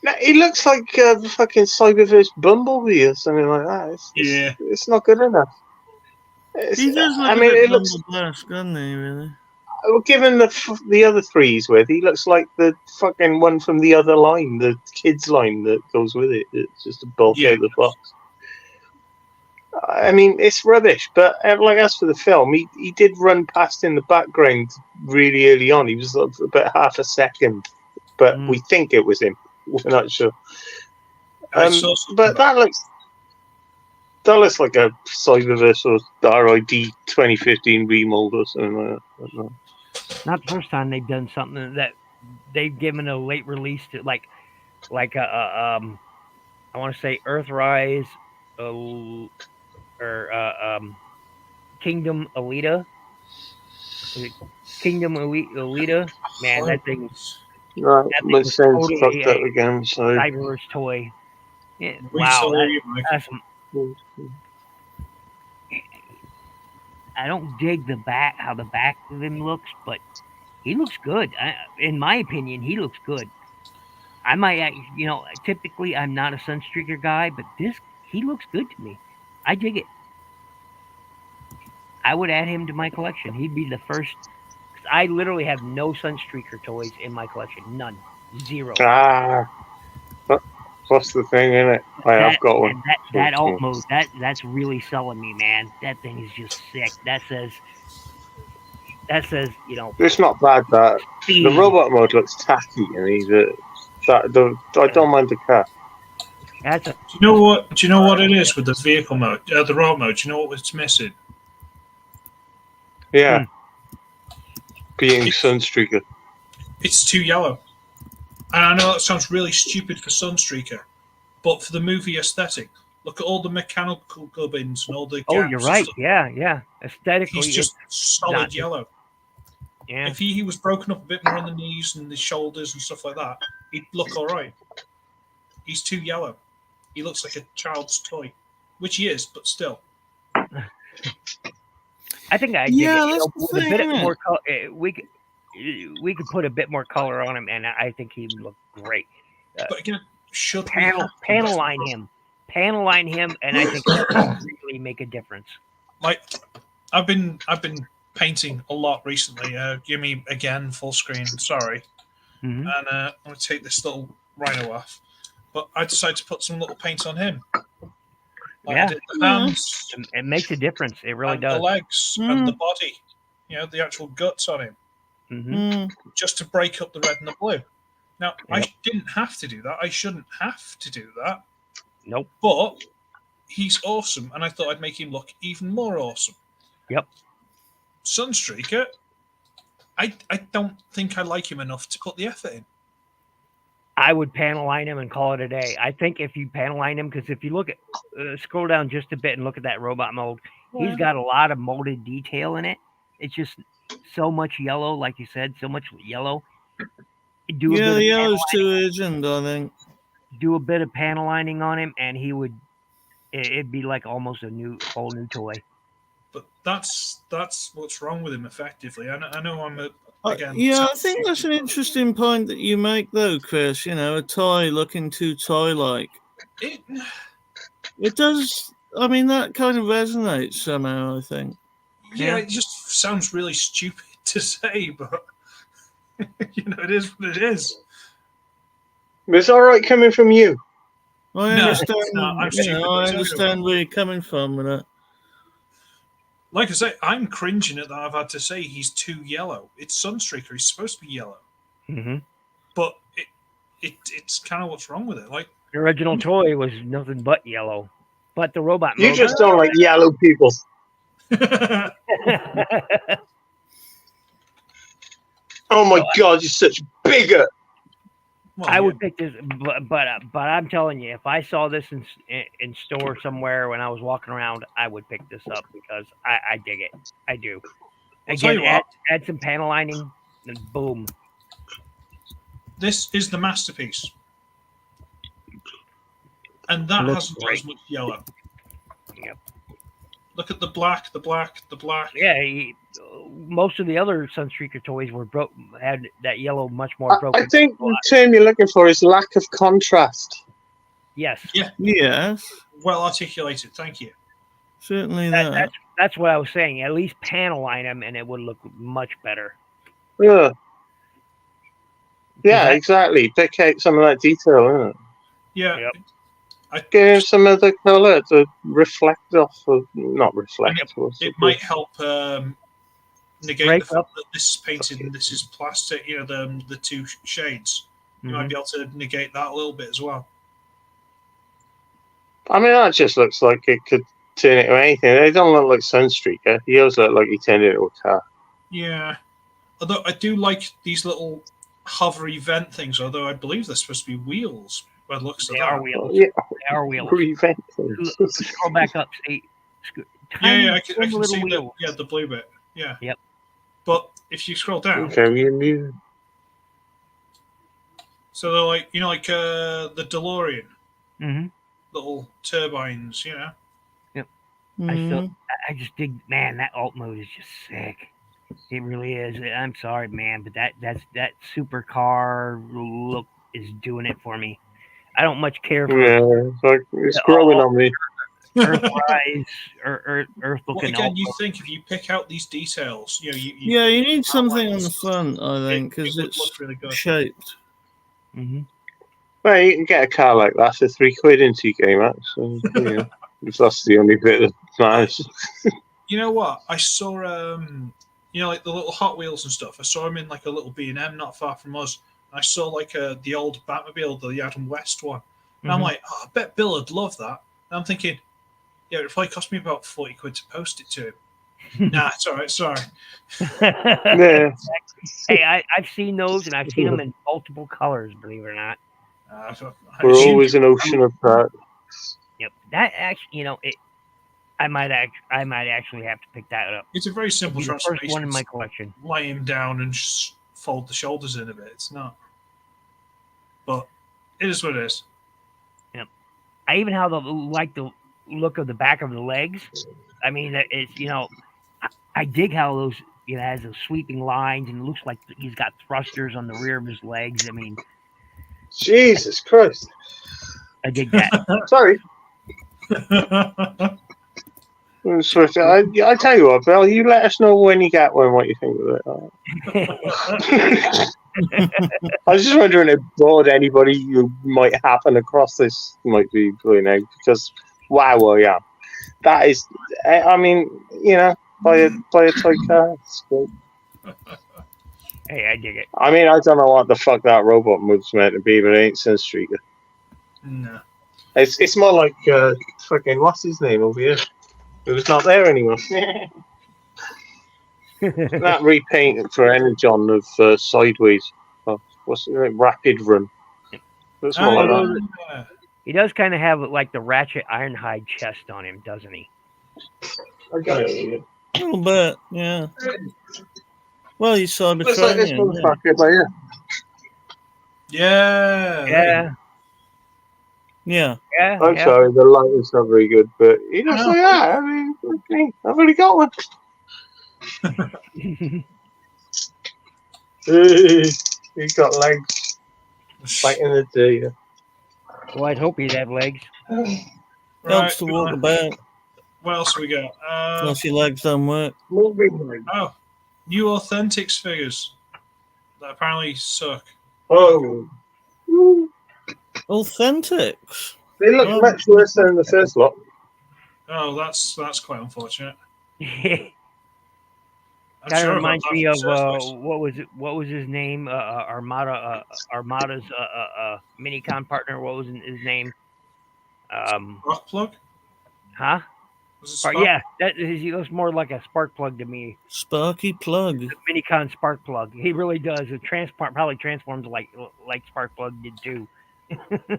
No, he looks like fucking Cyberverse Bumblebee or something like that. It's not good enough. He does look a bit Bumbleblask, doesn't he? Really? Well, given the other three he's with, he looks like the fucking one from the other line, the kids line that goes with it. It's just a bulk out of the box. I mean, it's rubbish, but as for the film, he did run past in the background really early on. He was about half a second, but we think it was him. We're not sure. But that looks like a Cyberverse or RID 2015 remold or something like that. I don't know. Not the first time they've done something that they've given a late release to, like I want to say Earthrise, Kingdom Alita. Kingdom Alita. Man, that thing. Right, my was sound's totally fucked up again. Sorry. Cyberverse toy. Yeah, wow, that's I don't dig how the back of him looks, but he looks good. In my opinion, he looks good. I might, typically I'm not a Sunstreaker guy, but he looks good to me. I dig it. I would add him to my collection. He'd be the first. Cause I literally have no Sunstreaker toys in my collection. None. Zero. What's the thing in it? I have got one. That alt mode, that's really selling me, man. That thing is just sick. That says, It's not bad, that. speed. The robot mode looks tacky, and I don't mind the cat. Do you know what it is with the vehicle mode, the robot mode? Do you know what it's missing? Yeah. Being Sunstreaker. It's too yellow. And I know that sounds really stupid for Sunstreaker, but for the movie aesthetic, look at all the mechanical gubbins and all the gaps. Oh, you're right. Yeah. Aesthetically, he's just solid yellow. Yeah. If he was broken up a bit more on the knees and the shoulders and stuff like that, he'd look all right. He's too yellow. He looks like a child's toy, which he is, but still. I think I dig it. With a bit more color, we could put a bit more color on him, and I think he would look great. But again, should panel line him. panel line him, and I think that would really make a difference. Like, I've been painting a lot recently. Give me again full screen. Sorry, Mhm. and I'm gonna take this little rhino off. But I decided to put some little paint on him. Like I Yeah. did the hands, It makes a difference. It really and does. the legs, and the body. The actual guts on him, just to break up the red and the blue. Now, I didn't have to do that. I shouldn't have to do that. Nope. But he's awesome, and I thought I'd make him look even more awesome. Yep. Sunstreaker, I don't think I like him enough to put the effort in. I would panel line him and call it a day. I think if you panel line him, because if you look at, scroll down just a bit and look at that robot mode, he's got a lot of molded detail in it. It's just so much yellow, like you said, so much yellow. The yellow's too urgent, I think. Do a bit of panel lining on him, and he would. It'd be like almost a whole new toy. But that's what's wrong with him. Effectively, I know I'm again. I think that's an interesting point that you make, though, Chris. A toy looking too toy-like. It does. I mean, that kind of resonates somehow, I think. Yeah, it just sounds really stupid to say, but it is what it is. It's all right coming from you. I understand. I I'm understand where you're coming from with that. Like I say, I'm cringing at that. I've had to say he's too yellow. It's Sunstreaker. He's supposed to be yellow, but it's kind of what's wrong with it. Like the original toy was nothing but yellow, but the robot. You just don't like yellow people. Oh my God, you're such a bigot. Well, I would pick this, but I'm telling you, if I saw this in store somewhere when I was walking around, I would pick this up because I dig it. I do. Again, add some panel lining, and boom. This is the masterpiece, and that hasn't got as much yellow. Yep. Look at the black, the black, the black. Yeah, most of the other Sunstreaker toys had that yellow much more broken. I think the term you're looking for is lack of contrast. Yes. Yeah. Yes. Well articulated. Thank you. Certainly that's what I was saying. At least panel line them, and it would look much better. Yeah. Yeah, exactly. Pick out some of that detail, isn't it? Yeah. Yep. Give him some of the colour to reflect off, not reflect. It might help negate the fact that this is painted and this is plastic. The two shades. You might be able to negate that a little bit as well. I mean, that just looks like it could turn into anything. It don't look like Sunstreaker. He does look like he turned it into a car. Yeah. Although I do like these little hovery vent things. Although I believe they're supposed to be wheels. By the looks of that. Are wheels. Yeah. They are wheels. Scroll back up. See, I can see the blue bit. Yeah. Yep. But if you scroll down, so they're like the DeLorean, little turbines, Yep. I just dig, man. That alt mode is just sick. It really is. I'm sorry, man, but that supercar look is doing it for me. I don't much care for it's growing on me. Earthrise or Earth looking. Well, again, you think if you pick out these details, you need something on the front, I think, because it's really shaped. Well, you can get a car like that for £3 in TK Maxx. So, that's the only bit that matters. You know what? I saw, like the little Hot Wheels and stuff. I saw them in like a little B&M not far from us. I saw like the old Batmobile, the Adam West one. And I'm like, I bet Bill would love that. And I'm thinking, yeah, it probably cost me about £40 to post it to him. Nah, it's all right. Sorry. Yeah. Hey, I've seen those, and I've seen them in multiple colors. Believe it or not. We're always an ocean of that. Yep. That actually, I might actually have to pick that up. It's a very simple transformation. First one in my collection. Lay him down and just fold the shoulders in a bit. It's not, but it is what it is. Yep. I even like the look of the back of the legs. I mean, it's I dig how those has those sweeping lines and it looks like he's got thrusters on the rear of his legs. I mean, Jesus Christ! I dig that. Sorry. So, I tell you what, Bill, you let us know when you get one, what you think of it. All right. I was just wondering if broad anybody you might happen across this might be going out because wow, yeah, that is. I mean, buy a toy car. It's great. Hey, I dig it. I mean, I don't know what the fuck that robot move's meant to be, but it ain't Sunstreaker. No. It's more like fucking what's his name over here? Who's not there anymore. That repaint for Energon of Sideways. Oh, what's it like? Rapid Run. That's more like that. Yeah. He does kind of have like the Ratchet Ironhide chest on him, doesn't he? I got it. A little bit, yeah. Well, you saw the Looks like this training. motherfucker by here. Yeah. Yeah, Yeah. yeah. I'm yeah. sorry, the light is not very good, but he looks Yeah. like that. I mean, okay, I've already got one. He's got legs. Back in the day. Well, I'd hope he'd have legs. Helps to walk about. What else we got? Unless your legs don't work. Oh, new Authentics figures that apparently suck. Oh. Authentics. They look Oh. much worse than the first lot. Oh, that's quite unfortunate. Kind I'm of sure reminds about me that of from what was his name? Armada's minicon partner. What was his name? Rock plug. Huh? Was it Spark? Yeah, he looks more like a spark plug to me. Sparky plug. Minicon spark plug. He really does. It probably transforms like spark plug did too.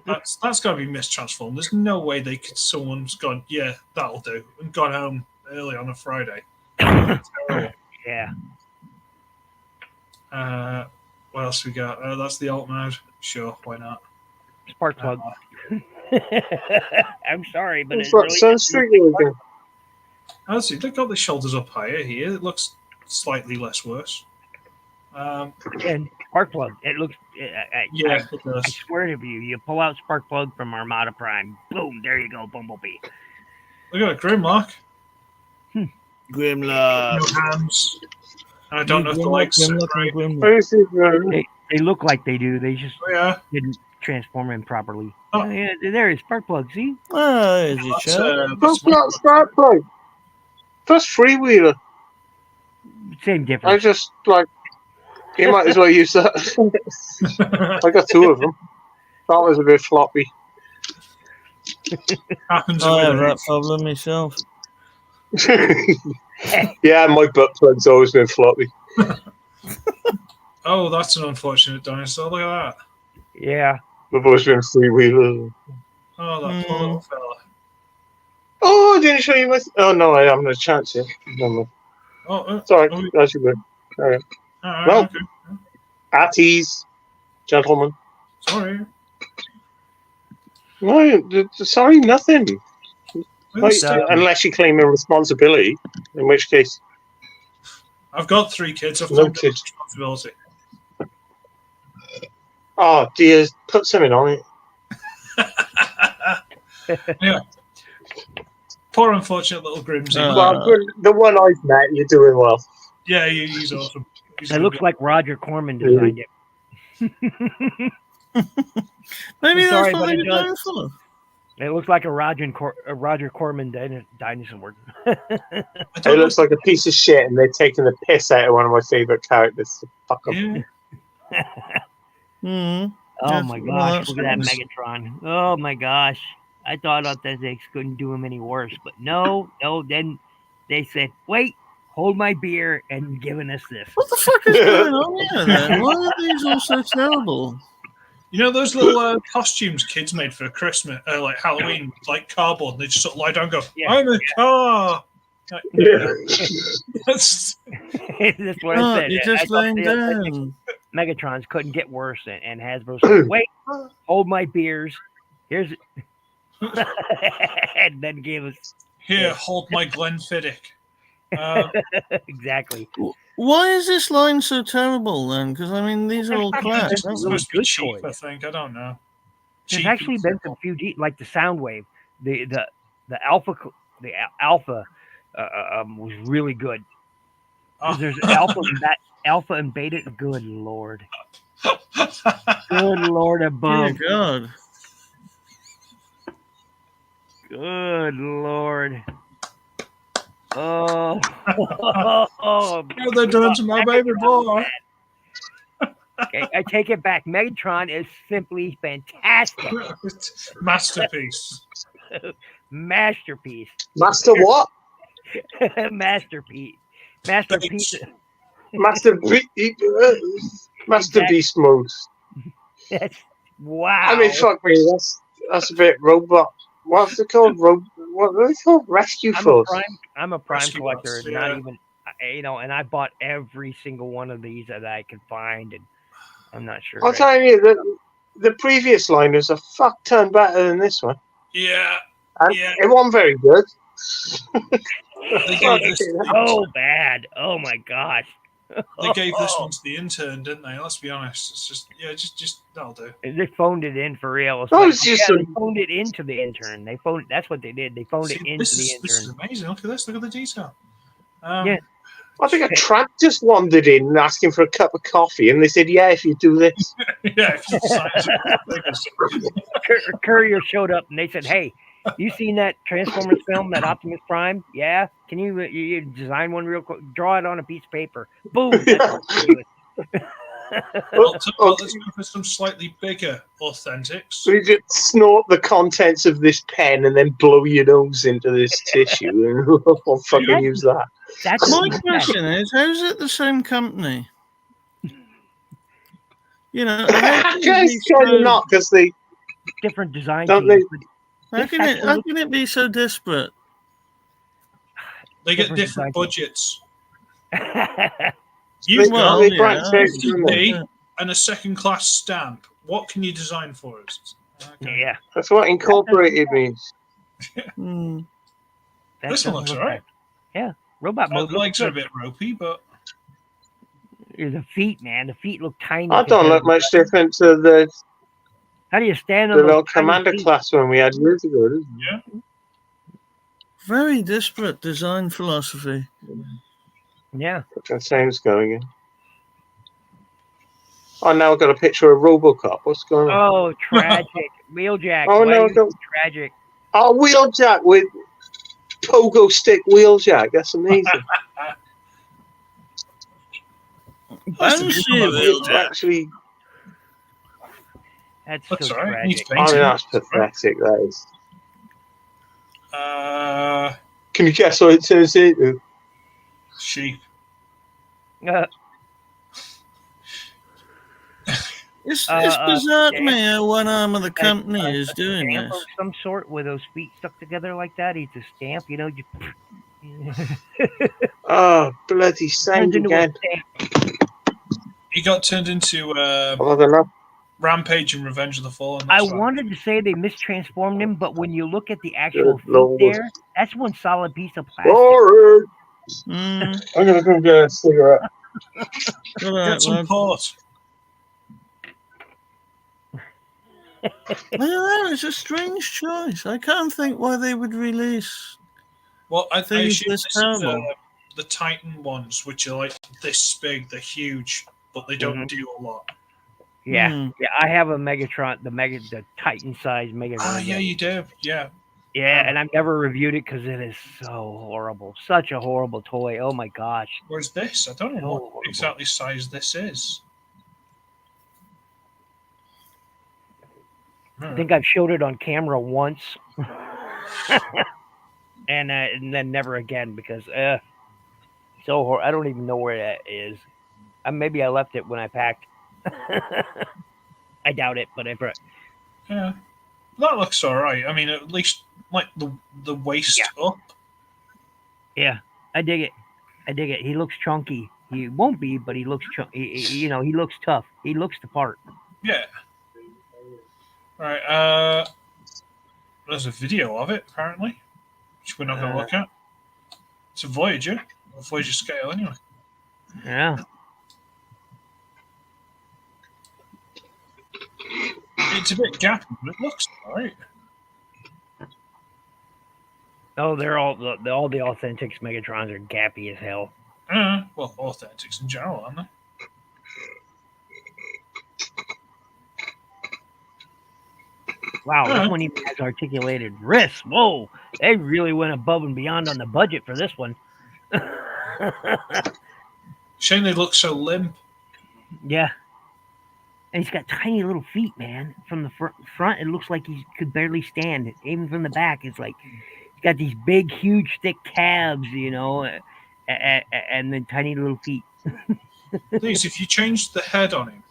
That's got to be mistransformed. There's no way someone's gone, yeah, that'll do, and gone home early on a Friday. Terrible. Yeah. What else we got? That's the alt mode. Sure, why not? Spark plug. I'm sorry, but It's it like really Sunstreaker again. Honestly, they've got the shoulders up higher here. It looks slightly less worse. and spark plug. It looks. Yeah, it I does. swear to you, you pull out spark plug from Armada Prime. Boom! There you go, Bumblebee. Look at it, Grimlock. Grimlock. No hands. And I don't know if the legs sit right. Where is it? They look like they do. They just Oh, yeah. didn't transform in properly. Oh. Yeah, there is spark plug. See? Ah, there's your That's, chap. That's not Star Plug. That's Freewheeler. Same I difference. just, you might as well use that. I got two of them. That was a bit floppy. happens I with have it. that problem myself. Yeah, my butt plug's always been floppy. Oh, that's an unfortunate dinosaur. Look at that. Yeah. I've always been Freewheeler. Oh, that poor little fella. Oh, I didn't show you my... Oh, no, I haven't had a chance yet. No. Oh, Sorry, oh, that's your good. All right. all right, Well- okay. At ease, gentlemen. Sorry. No, sorry, nothing. Where's Like, Sticky? unless you claim a responsibility, in which case, I've got 3 kids. I've No got kids. responsibility. oh dear, put something on it. Anyway, poor unfortunate little Grimsy. Well, good, the one I've met, you're doing well. Yeah, he's awesome. He's It a looks good like Roger Corman designed it. Maybe I'm sorry, that's what but they it were does. going for. It looks like a Roger Corman dinosaur. I It don't looks like a piece of shit, and they're taking the piss out of one of my favourite characters. So fuck 'em. Yeah. Hmm. Oh Yes, my well, gosh, that's look at that nice. Megatron. Oh my gosh. I thought Authentics couldn't do him any worse, but no, then they said, wait, hold my beer and giving us this. What the fuck is going on here then? Why are these all so terrible? You know those little costumes kids made for Christmas, like Halloween, like cardboard, and they just sort of lie down and go, Yeah. I'm a car. Like, that's, That's what I Oh, said. you're I just thought laying the Authentics down. Megatrons couldn't get worse, and Hasbro said, wait, hold my beers. Here's and then gave us here, hold my Glenfiddich. exactly. Why is this line so terrible then? Because I mean, these are all crap. It's aren't they? supposed to be good cheap, toys. I think. I don't know. There's Cheap actually and been simple. some few like the Soundwave, the the alpha was really good because there's alpha and beta. Good lord, good lord Dear above, God. good lord. Oh, oh, What they're doing to my baby boy. okay, I take it back. Megatron is simply fantastic. Masterpiece. Masterpiece. Master what? Masterpiece. Masterpiece. Master Master Exactly. Beast mode. That's wow. I mean, fuck me. That's a bit robot. What's it called? What are they called? Rescue Force. I'm a prime Rescue collector. bots, Not yeah. even, and I bought every single one of these that I could find, and I'm not sure. I'm telling you, the previous line was a fuck ton better than this one. Yeah. And Yeah. it wasn't very good. They gave this, So bad. Oh my gosh. they gave this one to the intern, didn't they? Let's be honest. It's just that'll do. They phoned it in for real. It's No, like, it's just they phoned it into the intern. That's what they did. They phoned See, it into this the is intern. amazing. Look at this. Look at the detail. Yeah. I think a tramp just wandered in asking for a cup of coffee, and they said, "Yeah, if you do this." Yeah. If you decide Courier showed up and they said, "Hey, you seen that Transformers film, that Optimus Prime? Yeah. Can you design one real quick? Draw it on a piece of paper. Boom. That's what you do." well, let's go for some slightly bigger authentics. So you just snort the contents of this pen and then blow your nose into this tissue, and I'll fucking use that. That's My what we said. question is, how's it the same company? You know, how can it Guys, be kind of so, not because they Different design don't teams. how can it be so disparate? They get Different different budgets. but- You've They- got they branch out, a don't they? CP and a second-class stamp. What can you design for us? Okay. Yeah. That's what incorporated means. Hmm. That This one doesn't looks look alright. bad. Yeah. Robot mode The looks legs are a good. bit ropey, but The feet, man. The feet look tiny. I don't look compared much different to the How do you stand on the those little tiny commander feet? class one we had years ago. Didn't we? yeah. Very disparate design philosophy. Yeah. That sounds going in. Oh, now I've got a picture of Robocop. What's going on? Oh, tragic. Wheeljack. Oh, Why no, are you don't- tragic? Oh, Wheeljack with pogo stick Wheeljack. That's amazing. Bouncy It's Wheeljack. actually, That's Looks so alright. Needs tragic. I painting. mean, that's pathetic. That is. Can you guess what it turns into? Sheep. It's bizarre to stamp. me how one arm of the company A is doing stamp this. of some sort with those feet stuck together like that. It's a stamp, you know. You Oh, bloody turns sound into a again. stamp. He got turned into I don't know. Rampage and Revenge of the Fallen. I That's right. wanted to say they mistransformed him, but when you look at the actual Good feet Lord. there, that's one solid piece of plastic. Sorry. Mm. I'm going to go get a cigarette. All right, Get some lad. port. I don't know, it's a strange choice. I can't think why they would release. Well, I Things assume this this is terrible. the Titan ones, which are like this big. They're huge, but they don't do a lot. Yeah, Hmm. yeah. I have a Megatron, the Titan size Megatron. Ah, yeah, you do. Yeah. Yeah, and I've never reviewed it because it is so horrible. Such a horrible toy. Oh my gosh. Where's this? I don't know So what horrible. exactly size this is. I think I've showed it on camera once, and then never again because I don't even know where that is. Maybe I left it when I packed. I doubt it, but Yeah, that looks all right. I mean, at least like the waist up. yeah, I dig it. I dig it. He looks chunky. He won't be, but he looks he looks tough. He looks the part. Yeah. All right. There's a video of it apparently, which we're not going to look at. It's a Voyager scale anyway. Yeah. It's a bit gappy, but it looks all right. Oh, they're all the Authentics Megatrons are gappy as hell. Well, Authentics in general, aren't they? Wow, this one even has articulated wrists. Whoa, they really went above and beyond on the budget for this one. Shame they look so limp. Yeah. And he's got tiny little feet, man. From the front, it looks like he could barely stand. Even from the back, it's like he's got these big, huge, thick calves, and then tiny little feet. Please, if you changed the head on him,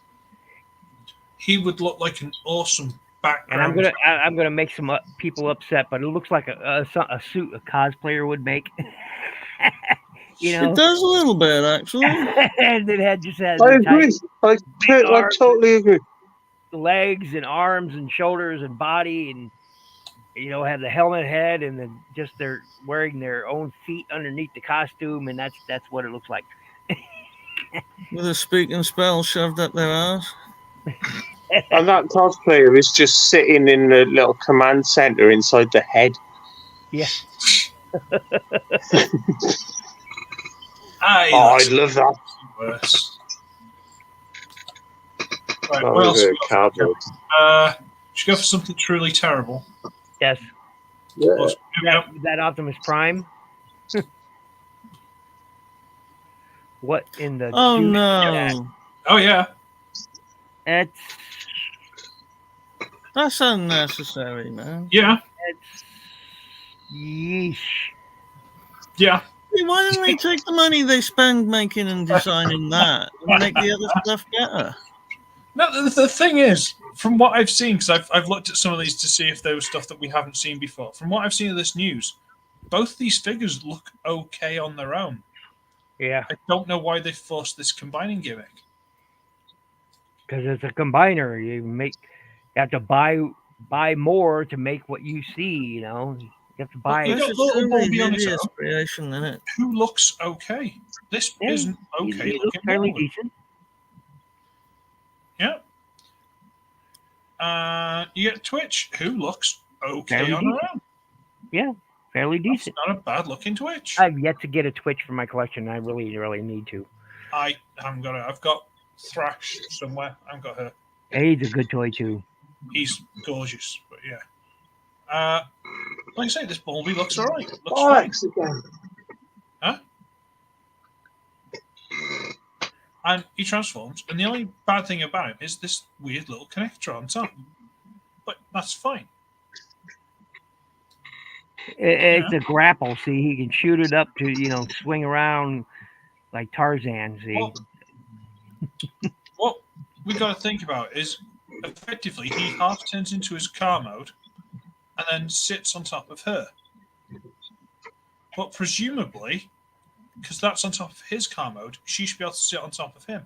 he would look like an awesome background. And I'm gonna make some people upset, but it looks like a suit a cosplayer would make. It does a little bit, actually. And it just has I agree. I totally agree. Legs and arms and shoulders and body, and have the helmet head, and then just they're wearing their own feet underneath the costume, and that's what it looks like. With a speaking spell shoved up their ass. And that cosplayer is just sitting in the little command center inside the head. Yeah. I'd love that. Worse. Right, Oh, what else? cardboard. Should we go for something truly terrible? Yes. Yeah. That Optimus Prime. What in the? Oh no! Oh yeah. That's unnecessary, man. Yeah. Yeesh. Yeah. Why didn't they take the money they spend making and designing that and make the other stuff better? No, the thing is, from what I've seen, because I've looked at some of these to see if there was stuff that we haven't seen before. From what I've seen of this news, both these figures look okay on their own. Yeah. I don't know why they forced this combining gimmick. Because it's a combiner. You have to buy more to make what you see. You have to buy. You got little Bobby on its own, creation, isn't it? who looks okay. This isn't okay. He looks fairly decent. Yeah. You get Twitch, who looks okay Fairly on her decent. own. Yeah, fairly That's decent. not a bad looking Twitch. I've yet to get a Twitch for my collection. I really, really need to. I haven't got it. I've got Thrash somewhere. I haven't got her. He's a good toy too. He's gorgeous, but yeah. Like I say, this Bulby looks alright. Looks fine. Again. Huh? And he transforms, and the only bad thing about him is this weird little connector on top. But that's fine. It's a grapple. See, he can shoot it up to swing around like Tarzan. See, what we got to think about is effectively he half turns into his car mode and then sits on top of her. But presumably, because that's on top of his car mode, she should be able to sit on top of him.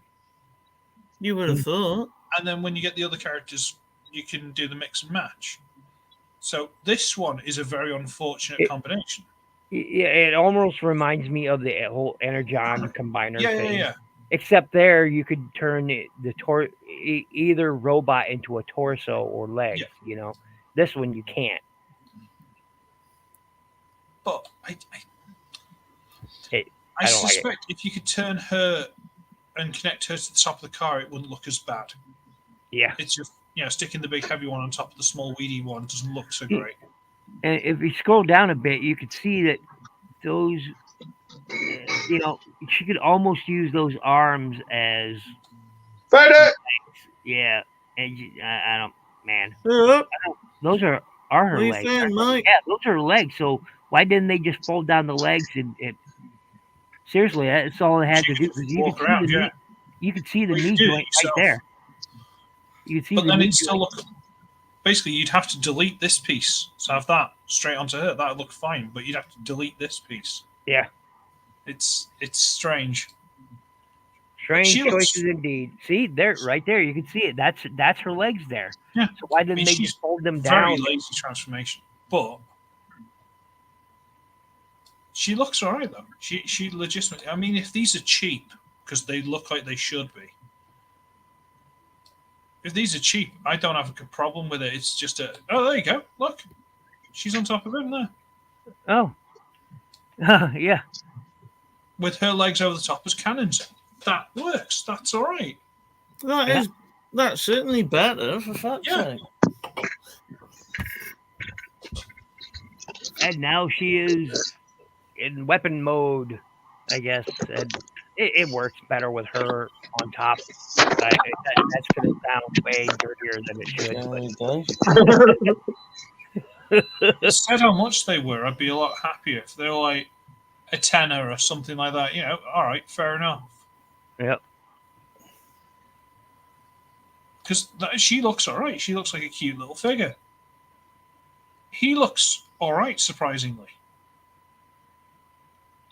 You would have thought. And then when you get the other characters, you can do the mix and match. So this one is a very unfortunate combination. Yeah, it almost reminds me of the whole Energon combiner thing. Yeah. Except there, you could turn either robot into a torso or legs. Yeah. This one you can't. But I don't suspect like if you could turn her and connect her to the top of the car, it wouldn't look as bad. Yeah. It's just, sticking the big heavy one on top of the small weedy one doesn't look so great. And if you scroll down a bit, you could see that those, she could almost use those arms as. Fighter! Yeah. And I don't, man. Yep. Those are her What are you legs. saying, Mike? Yeah, those are her legs. So why didn't they just fold down the legs and seriously, that's all it had to do. You could see the knee joint right there. You could see but the then knee it'd still joint. look. Basically, you'd have to delete this piece to have that straight onto her. That would look fine, but you'd have to delete this piece. Yeah. It's strange. Strange choices indeed. See, there, right there, you can see it. That's her legs there. Yeah. So why didn't they just fold them down? Very lazy transformation, but she looks alright though. She legitimately. I mean, if these are cheap because they look like they should be. If these are cheap, I don't have a problem with it. It's just there you go. Look, she's on top of him there. Oh. Yeah. with her legs over the top as cannons. That works. That's all right. That's certainly better, for fuck's Yeah. sake. And now she is in weapon mode, I guess. And it works better with her on top. That's going to sound way dirtier than it should. Yeah, But he does. Said how much they were, I'd be a lot happier if they were like a tenner or something like that. All right, fair enough. Yep. Because she looks all right. She looks like a cute little figure. He looks all right, surprisingly.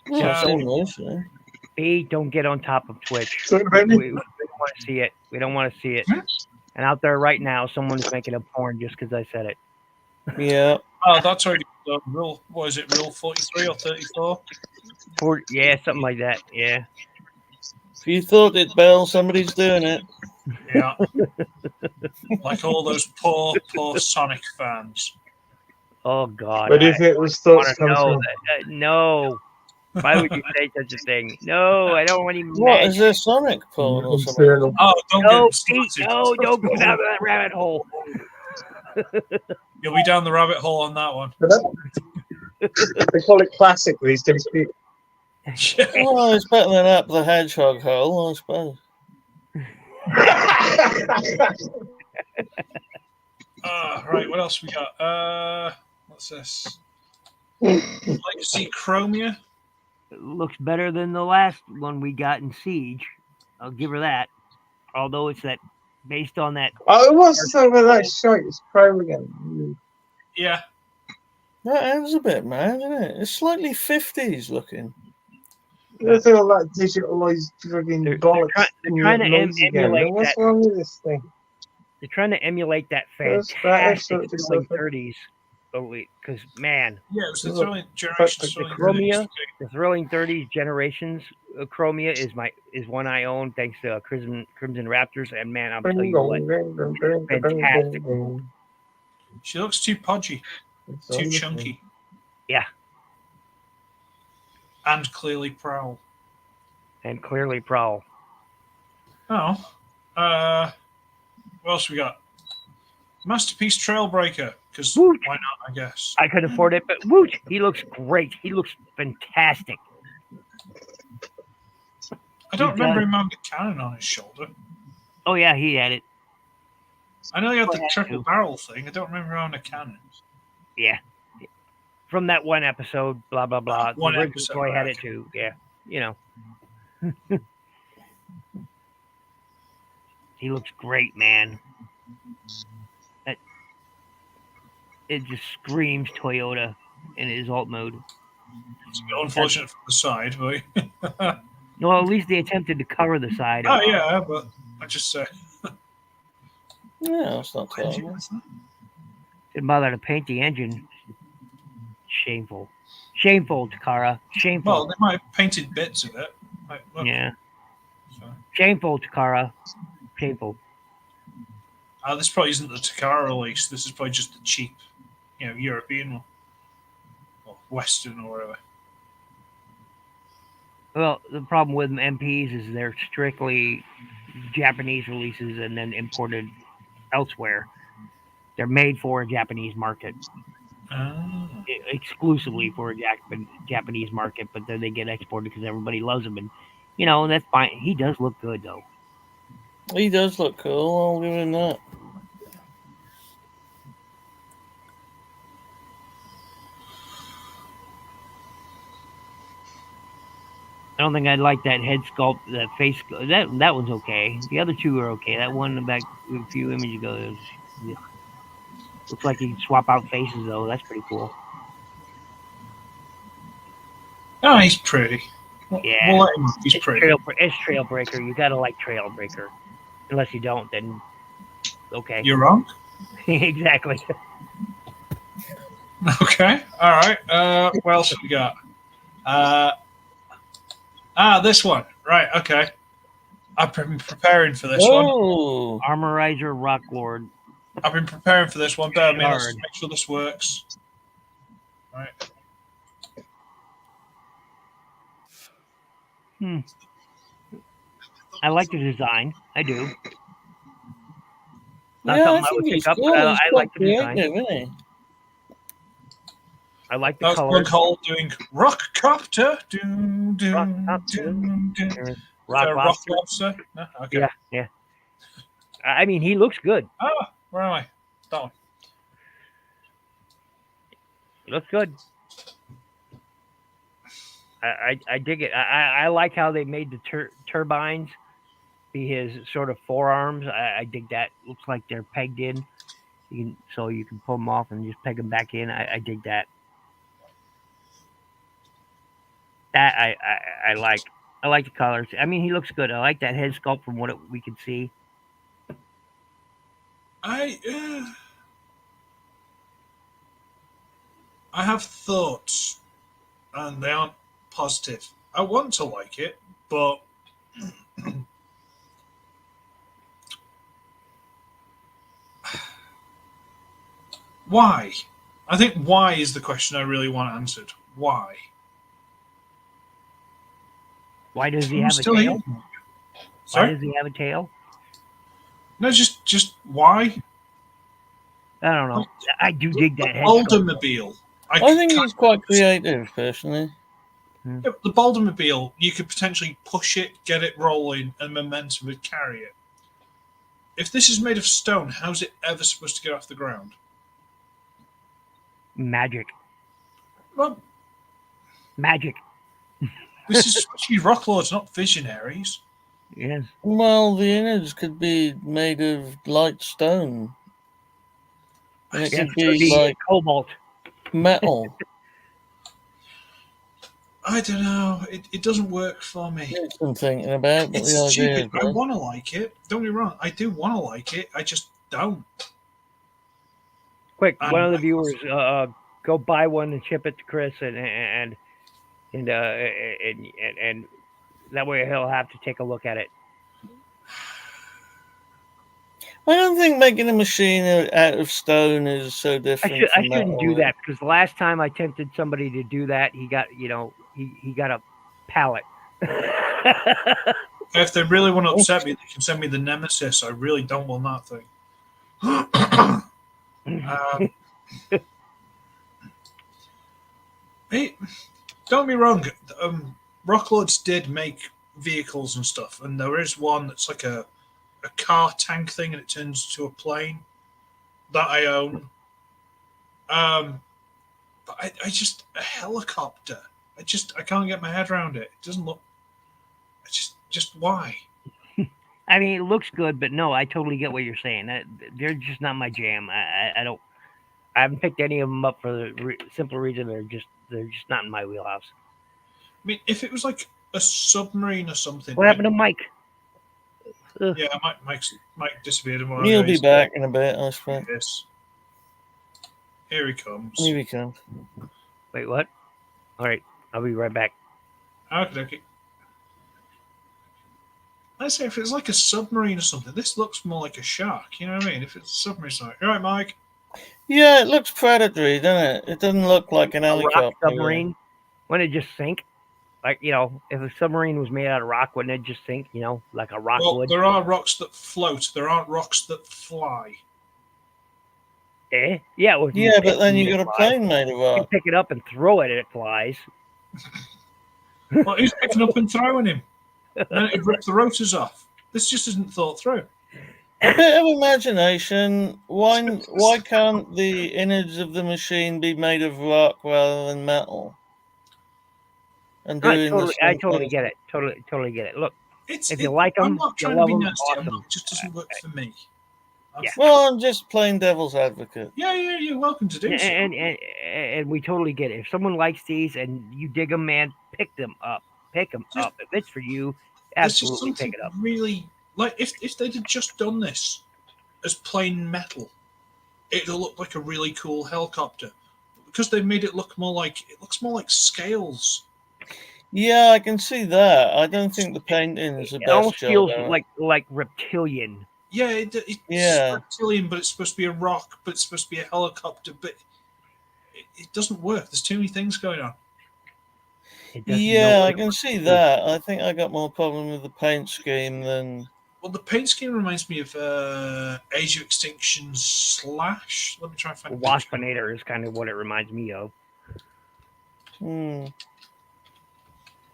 Yeah, Um, same with, yeah. B, don't get on top of Twitch. Good, baby. We don't want to see it. We don't want to see it. And out there right now, someone's making a porn just because I said it. Yeah. Oh, that's already done. What is it, rule 43 or 34? Yeah, something like that. Yeah. If you thought it, Bell, somebody's doing it. Yeah. Like all those poor Sonic fans. Oh God. Where do you think those I want thoughts to come know from? that. No. Why would you say such a thing? No, I don't want to What, is imagine. there Sonic porn or something? Internal. Oh, don't No, get Pete, started. no, don't go down that rabbit hole. You'll be down the rabbit hole on that one. They call it classic these days. Pete. Well, it's better than Up the Hedgehog hole, I suppose. Right, what else we got? What's this? Legacy Chromia. It looks better than the last one we got in Siege. I'll give her that. Although it's that based on that. Oh, it was some of that shite. It's Chrome again. Yeah. That ends a bit, man, isn't it? It's slightly 50s looking. There's all that digitalized frigging They're bollocks. trying to noise again. emulate What's that. wrong with this thing? They're trying to emulate that That's fantastic absolutely thrilling 30s. Because man, Yeah, it was the Look, thrilling Generations. the Thrilling Chromia, 30s. the thrilling 30s generations Chromia is one I own thanks to Crimson Raptors, and man, I'm telling you what, fantastic. She looks too podgy, too chunky. Yeah. And clearly prowl. And clearly Prowl. Oh. What else we got? Masterpiece Trailbreaker. Because why Woot. not, I guess. I could afford it, but woot, he looks great. He looks fantastic. I don't He remember does. him having a cannon on his shoulder. Oh yeah, he had it. I know he had Oh, the yeah, triple too. barrel thing. I don't remember having a cannon. Yeah. From that one episode, blah blah blah. One the original episode, toy had right. it too. Yeah. You know. He looks great, man. It just screams Toyota in his alt mode. It's a bit unfortunate from the side, but Well, at least they attempted to cover the side. oh yeah, but I just say Yeah, that's not terrible. Didn't bother to paint the engine. Shameful. Shameful, Takara. Shameful. well, they might have painted bits of it. Like, look, Yeah. so. Shameful, Takara. Shameful. This probably isn't the Takara release. This is probably just the cheap, European one, or Western or whatever. Well, the problem with MPs is they're strictly Japanese releases and then imported elsewhere. They're made for a Japanese market, exclusively for a Japanese market, but then they get exported because everybody loves them. And, that's fine. He does look good, though. He does look cool, I'll give him that. I don't think I'd like that head sculpt, that face sculpt. That one's okay. The other two are okay. That one back a few images ago looks like you can swap out faces, though. That's pretty cool. Oh, he's pretty. Yeah. We'll let him off. He's pretty. It's Trailbreaker. You gotta like Trailbreaker. Unless you don't, then okay. You're wrong. Exactly. Okay. All right. What else have we got? This one. Right. Okay. I've been preparing for this one. Oh, Armorizer Rock Lord. I've been preparing for this one. Bear with me. Let's Shard. make sure this works. Right. I like the design. I do. Not Yeah, I something I think would he's pick up, cool. but He's I quite like the design. creative, isn't he? I like the That's one colors. called doing rock copter. Doom, doom, Rockcopter. doom, doom. Or Is Rock there a rock lobster. lobster? No? Okay. Yeah, yeah. I mean, he looks good. Ah, where am I? That one. He looks good. I dig it. I like how they made the turbines be his sort of forearms. I dig that. Looks like they're pegged in. So you can pull them off and just peg them back in. I dig that. That I like. I like the colors. I mean, he looks good. I like that head sculpt from what we can see. I have thoughts, and they aren't positive. I want to like it, but why? I think why is the question I really want answered. Why? Why does he I'm have a still tail? here. Why Sorry? does he have a tail? No, just why? I don't know. I do dig that head sculpt. Baldermobile. I think he's quite creative, personally. Yeah, the Baldermobile, you could potentially push it, get it rolling, and momentum would carry it. If this is made of stone, how's it ever supposed to get off the ground? Magic. Well, Magic. this is supposed to be rock lords, not visionaries. Yes. Well, the innards could be made of light stone. And it Yes, could be like cobalt. metal. I don't know. It doesn't work for me. That's what I'm thinking about, but It's the idea stupid. is I good. want to like it. Don't get me wrong. I do want to like it. I just don't. Quick, one of the viewers, go buy one and ship it to Chris, and that way he'll have to take a look at it. I don't think making a machine out of stone is so different. I shouldn't do that because the last time I tempted somebody to do that, he got he got a pallet. If they really want to upset me, they can send me the Nemesis. I really don't want that thing. Hey, don't be wrong. Rocklords did make vehicles and stuff, and there is one that's like a car tank thing, and it turns into a plane that I own. But I just a helicopter. I can't get my head around it. It doesn't look. Just why? I mean, it looks good, but no, I totally get what you're saying. They're just not my jam. I don't. I haven't picked any of them up for the simple reason they're just not in my wheelhouse. I mean, if it was like a submarine or something. What happened to Mike? Yeah, Mike disappeared. He'll be back in a bit, I suppose. Yes. Here he comes. Here he comes. Wait, what? All right, I'll be right back. Okay. I say if it's like a submarine or something, this looks more like a shark. You know what I mean? If it's a submarine, something. All right, Mike. Yeah, it looks predatory, doesn't it? It doesn't look like an A helicopter. rock submarine, wouldn't it just sink? Like, if a submarine was made out of rock, wouldn't it just sink? Like a rock would. There are rocks that float. There aren't rocks that fly. Eh? Yeah. Well, Yeah, but then you got a plane made of You rock. pick it up and throw it, and it flies. Well, who's picking up and throwing him? Then it'd rip the rotors off. This just isn't thought through. A bit of imagination. Why can't the innards of the machine be made of rock rather than metal? And I doing totally get it. Totally get it. Look, if you like I'm them, not you trying love to be them, nasty. awesome. It just doesn't work for me. Yeah. Well, I'm just plain devil's advocate. Yeah, you're welcome to do so. And we totally get it. If someone likes these and you dig them, man, pick them up. Pick them up. If it's for you, absolutely pick it up. Really, like if they'd have just done this as plain metal, it'd look like a really cool helicopter. Because they've made it look more like scales. Yeah, I can see that. I don't think the painting is the It best almost job. feels though. like reptilian. Yeah, it's Yeah. reptilian, but it's supposed to be a rock, but it's supposed to be a helicopter, but it doesn't work. There's too many things going on. It doesn't Yeah, know I what can it see wants to do. that. I think I got more problem with the paint scheme than. Well, the paint scheme reminds me of Age of Extinction Slash. Let me try and find a picture. Waspinator is kind of what it reminds me of.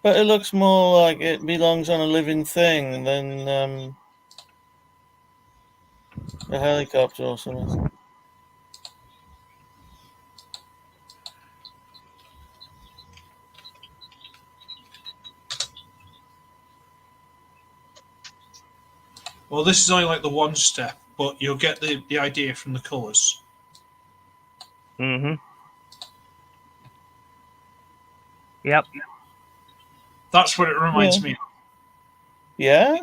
But it looks more like it belongs on a living thing than a helicopter or something. Well, this is only like the one step, but you'll get the idea from the colours. Mm-hmm. Yep. That's what it reminds me of. Yeah?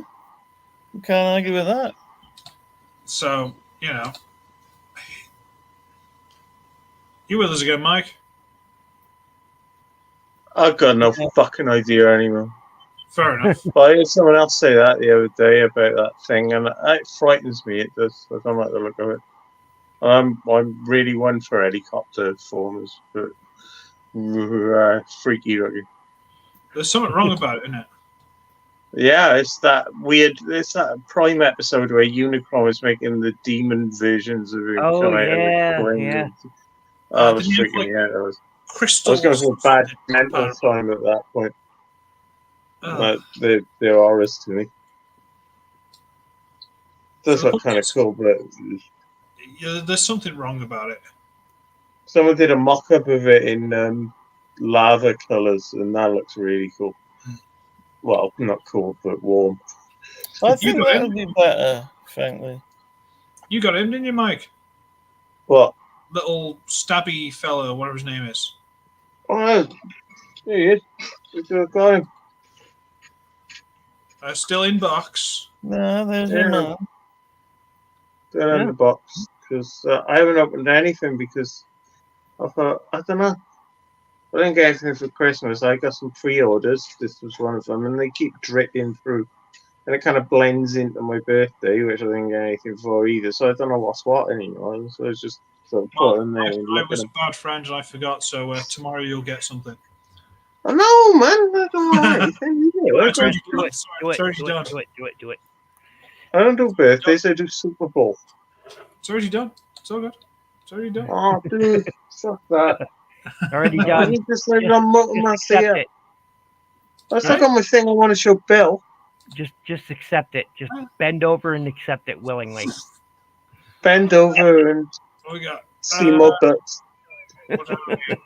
You can't argue with that. So, you know. You with us again, Mike? I've got no fucking idea anymore. Fair enough. But I heard someone else say that the other day about that thing, and it frightens me. It does. I don't like the look of it. I'm really one for helicopter formers, but freaky looking. There's something wrong about it, isn't it? Yeah, it's that weird. It's that Prime episode where Unicron is making the demon versions of him Oh, come out of yeah, the coin. yeah. Oh, it was Didn't you have, freaking me out. I was Crystals. going through a bad something mental about- time at that point. Oh. They're horrors to me. Does So look kind of cool, but Yeah, there's something wrong about it. someone did a mock-up of it in lava colours, and that looks really cool. Well, not cool, but warm. I think got that him? would be better, frankly. You got him, didn't you, Mike? What? Little stabby fellow, whatever his name is. Oh, no. There he is. We could have got him. Still in box. No, there's Yeah. your man. Down in the box, because I haven't opened anything because I thought, I don't know. I didn't get anything for Christmas. I got some pre-orders. This was one of them, and they keep dripping through. And it kind of blends into my birthday, which I didn't get anything for either. So I don't know what's what anymore. So it's just sort of put in there. I And look was at a bad friend and I forgot, so tomorrow you'll get something. oh, no, man. I don't want anything. It's already Do done. it. Sorry, Do it's it. already Do done. it. Do it. Do it. Do it. I don't do birthdays. I do Super Bowl. It's already done. It's all good. It's already done. Oh, dude. Fuck that. Already I done. need to say I'm not my Accept here. it. I still got my thing I want to show Bill. Just accept it. Just bend over and accept it willingly. Bend over and What we got? see more butts. What have we here?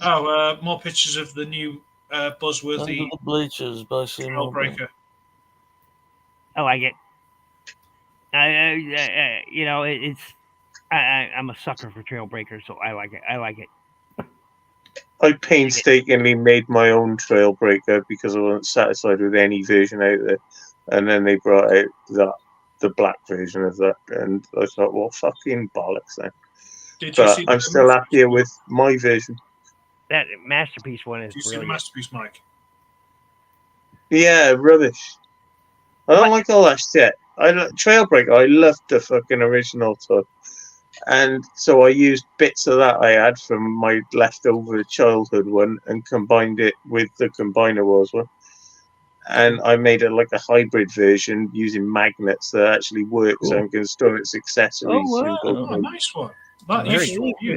Oh, more pictures of the new Under buzzworthy the bleachers by Seymour. Trailbreaker. I like it. You know, I'm a sucker for Trailbreaker, so I like it. I like it. I painstakingly made my own Trailbreaker because I wasn't satisfied with any version out there. And then they brought out the black version of that. And I thought, well, fucking bollocks then. Did you But see I'm still happier with my version. That masterpiece one is Did you see the brilliant. masterpiece, Mike? Yeah, rubbish. I don't like all that shit. Trailbreaker, I loved the fucking original toy. And so I used bits of that I had from my leftover childhood one and combined it with the Combiner Wars one. And I made it like a hybrid version using magnets that actually work, so I can store its accessories. Oh, wow. Oh, nice one. That Very useful. cool. You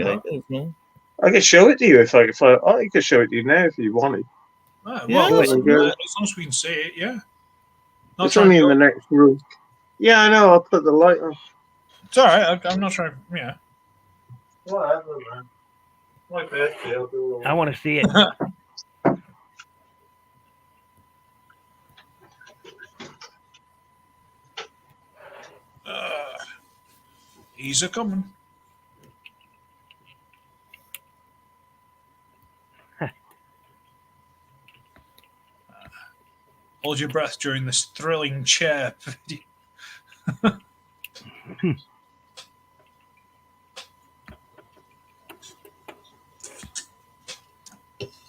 know. I can show it to you if I could show it to you now if you wanted. Well, Yeah, as there we go. long as we can see it, yeah. Not It's trying only to in the go- next room. Yeah, I know. I'll put the light on. It's all right. I'm not trying. Yeah. Whatever, man. My birthday, I'll do I want to see it. He's a coming. Hold your breath during this thrilling chair video.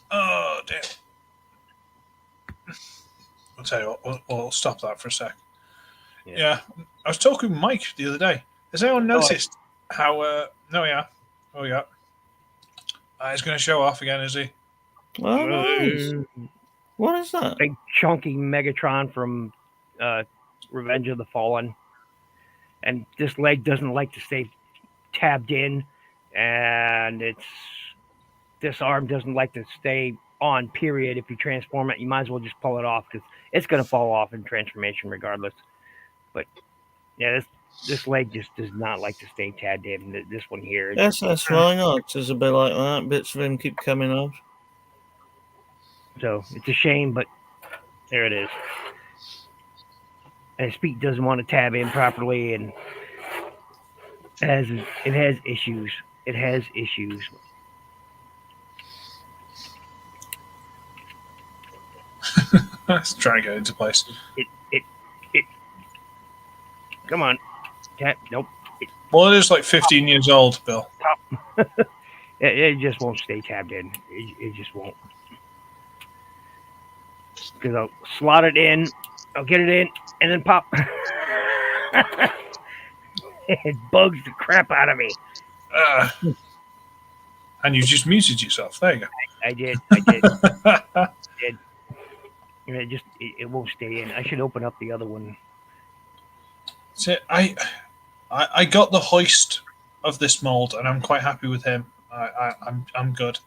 Oh, damn. I'll tell you what, we'll stop that for a sec. Yeah. I was talking with Mike the other day. Has anyone noticed how... no, yeah. Oh, yeah. He's going to show off again, is he? Oh, nice. What is that? Big chunky Megatron from Revenge of the Fallen. And this leg doesn't like to stay tabbed in, and this arm doesn't like to stay on. Period. If you transform it, you might as well just pull it off because it's going to fall off in transformation regardless. But yeah, this leg just does not like to stay tabbed in. This one here. Yes, that's Rhinox is a bit like that. Bits of him keep coming off. So it's a shame, but there it is. And his feet doesn't want to tab in properly, and it has issues. It has issues. Let's try and get into place. It. Come on, tap. Nope. Well, it is like 15 years old, Bill. It just won't stay tabbed in. It just won't. Because I'll slot it in, I'll get it in, and then pop. It bugs the crap out of me. And you just muted yourself. There you go. I did. And it won't stay in. I should open up the other one. So I got the hoist of this mold, and I'm quite happy with him. I'm good.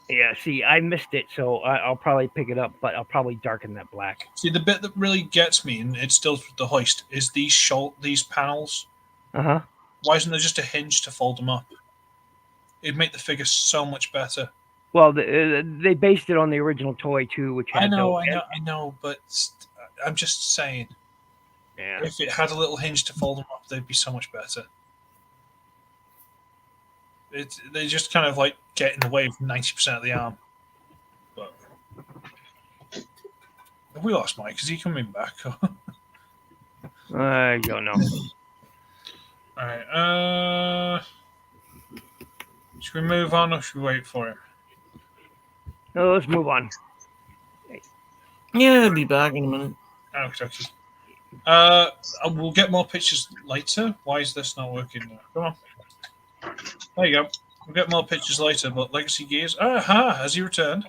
Yeah, see, I missed it, so I'll probably pick it up, but I'll probably darken that black. See, the bit that really gets me, and it still with the hoist, is these panels. Uh-huh. Why isn't there just a hinge to fold them up? It'd make the figure so much better. Well, they based it on the original toy too, which had I know, but I'm just saying. Yeah. If it had a little hinge to fold them up, they'd be so much better. They just kind of like get in the way of 90% of the arm. But have we lost Mike? Is he coming back? I don't know. All right. Should we move on or should we wait for him? No, let's move on. Yeah, I'll be back in a minute. Okay. We'll get more pictures later. Why is this not working now? Come on. There you go. We'll get more pictures later, but Legacy Gears. Has he returned?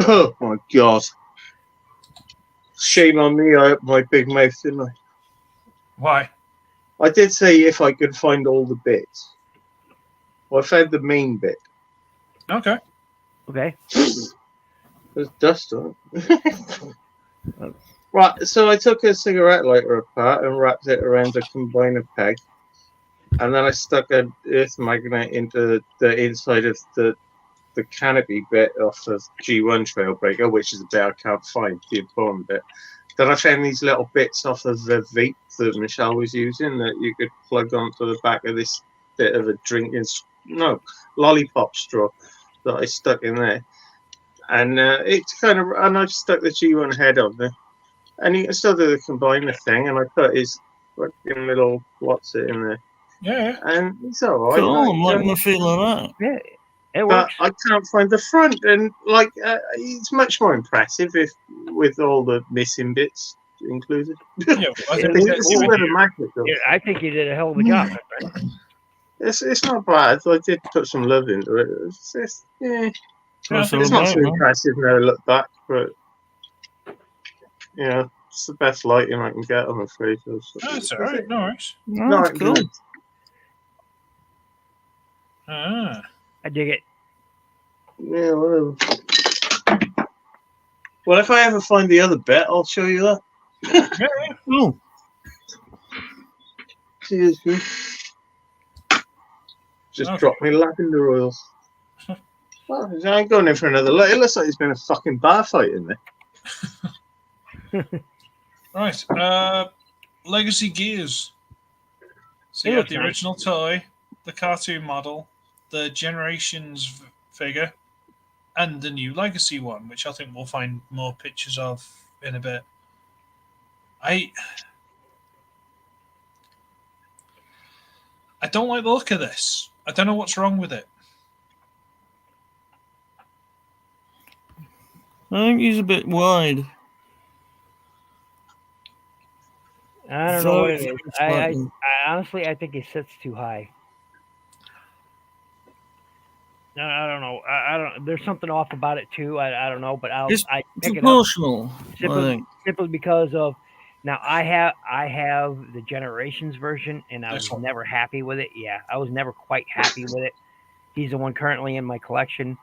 Oh my god. Shame on me, I opened my big mouth, didn't I? Why? I did say if I could find all the bits. Well, I found the main bit. Okay. Okay. There's dust on it. Right, so I took a cigarette lighter apart and wrapped it around a combiner peg. And then I stuck an earth magnet into the inside of the canopy bit off the G1 Trailbreaker, which is the bit I can't find, the important bit. Then I found these little bits off of the vape that Michelle was using that you could plug onto the back of this bit of a lollipop straw that I stuck in there. And it's kind of, and I stuck the G1 head on there. And you can still do the combiner thing, and I put his fucking little what's it in there. Yeah. And it's alright. Cool, I'm liking the feel of that. Yeah, it But works. I can't find the front, and it's much more impressive if with all the missing bits included. Yeah, I think It's a bit of magic, though. Yeah, I think you did a hell of a job. my friend. It's not bad. I did put some love into it. It's That's all it's not right, so man. impressive now I look back, but yeah, it's the best lighting I can get, I'm afraid. That's all right. No worries. Oh, that's cool. good. Ah. I dig it. Yeah, whatever. Well, if I ever find the other bit, I'll show you that. Cool. Cheers, man. Just Okay. drop me lavender oils. Well, I ain't going in for another light. It looks like there's been a fucking bar fight in there. Right. Legacy Gears. So you It got looks the nice. original toy, the cartoon model, the Generations figure, and the new Legacy one, which I think we'll find more pictures of in a bit. I don't like the look of this. I don't know what's wrong with it. I think he's a bit wide. I don't know what it Very is. I slightly. honestly, I think it sits too high. I don't know. I don't. There's something off about it too. I don't know, but It's I pick it up proportional, I simply think. because of now I have the Generations version and I This was one. never happy with it. Yeah, I was never quite happy with it. He's the one currently in my collection.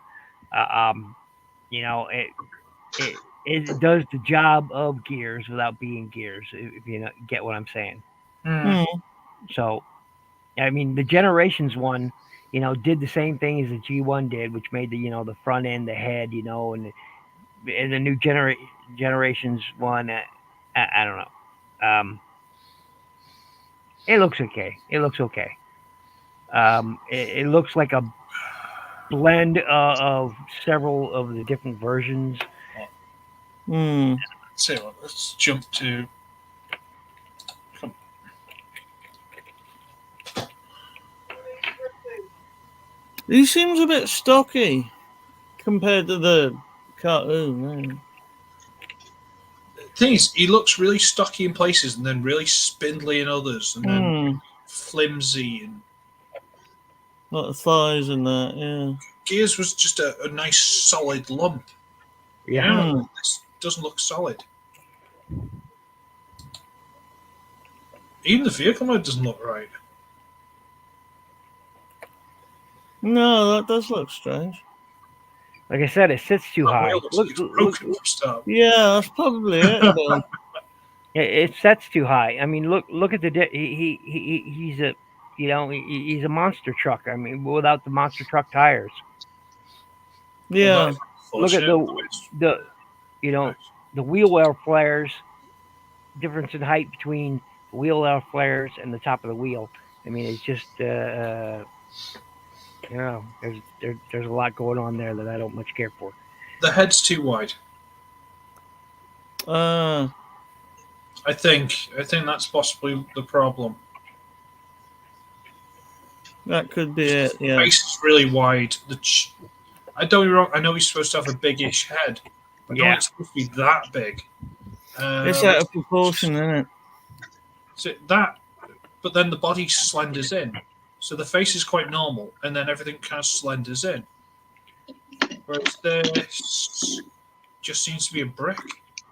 You know, it does the job of Gears without being Gears. If you get what I'm saying. Hmm. So, I mean, the Generations one, did the same thing as the G1 did, which made the front end, the head, and the new Generations one. I don't know. It looks okay. It looks okay. It looks like a blend of several of the different versions. Hmm. So let's jump to. He seems a bit stocky compared to the cartoon. Thing is, he looks really stocky in places, and then really spindly in others, and then flimsy. And Like the thighs and that, yeah. Gears was just a nice solid lump. Yeah. This doesn't look solid. Even the vehicle mode doesn't look right. No, that does look strange. Like I said, it sits too That high. wheel looks like it's broken from start. Yeah, that's probably it. Then. It sets too high. I mean, look at the he's a he's a monster truck. I mean, without the monster truck tires. Yeah. Look at the the wheel well flares. Difference in height between the wheel well flares and the top of the wheel. I mean, it's just there's a lot going on there that I don't much care for. The head's too wide. I think that's possibly the problem. That could be it. The Yeah. face is really wide. I don't get me wrong. I know he's supposed to have a biggish head, but don't it's supposed to be that big. It's out of proportion, isn't it? So that, but then the body slenders in, so the face is quite normal, and then everything kind of slenders in. Whereas this just seems to be a brick.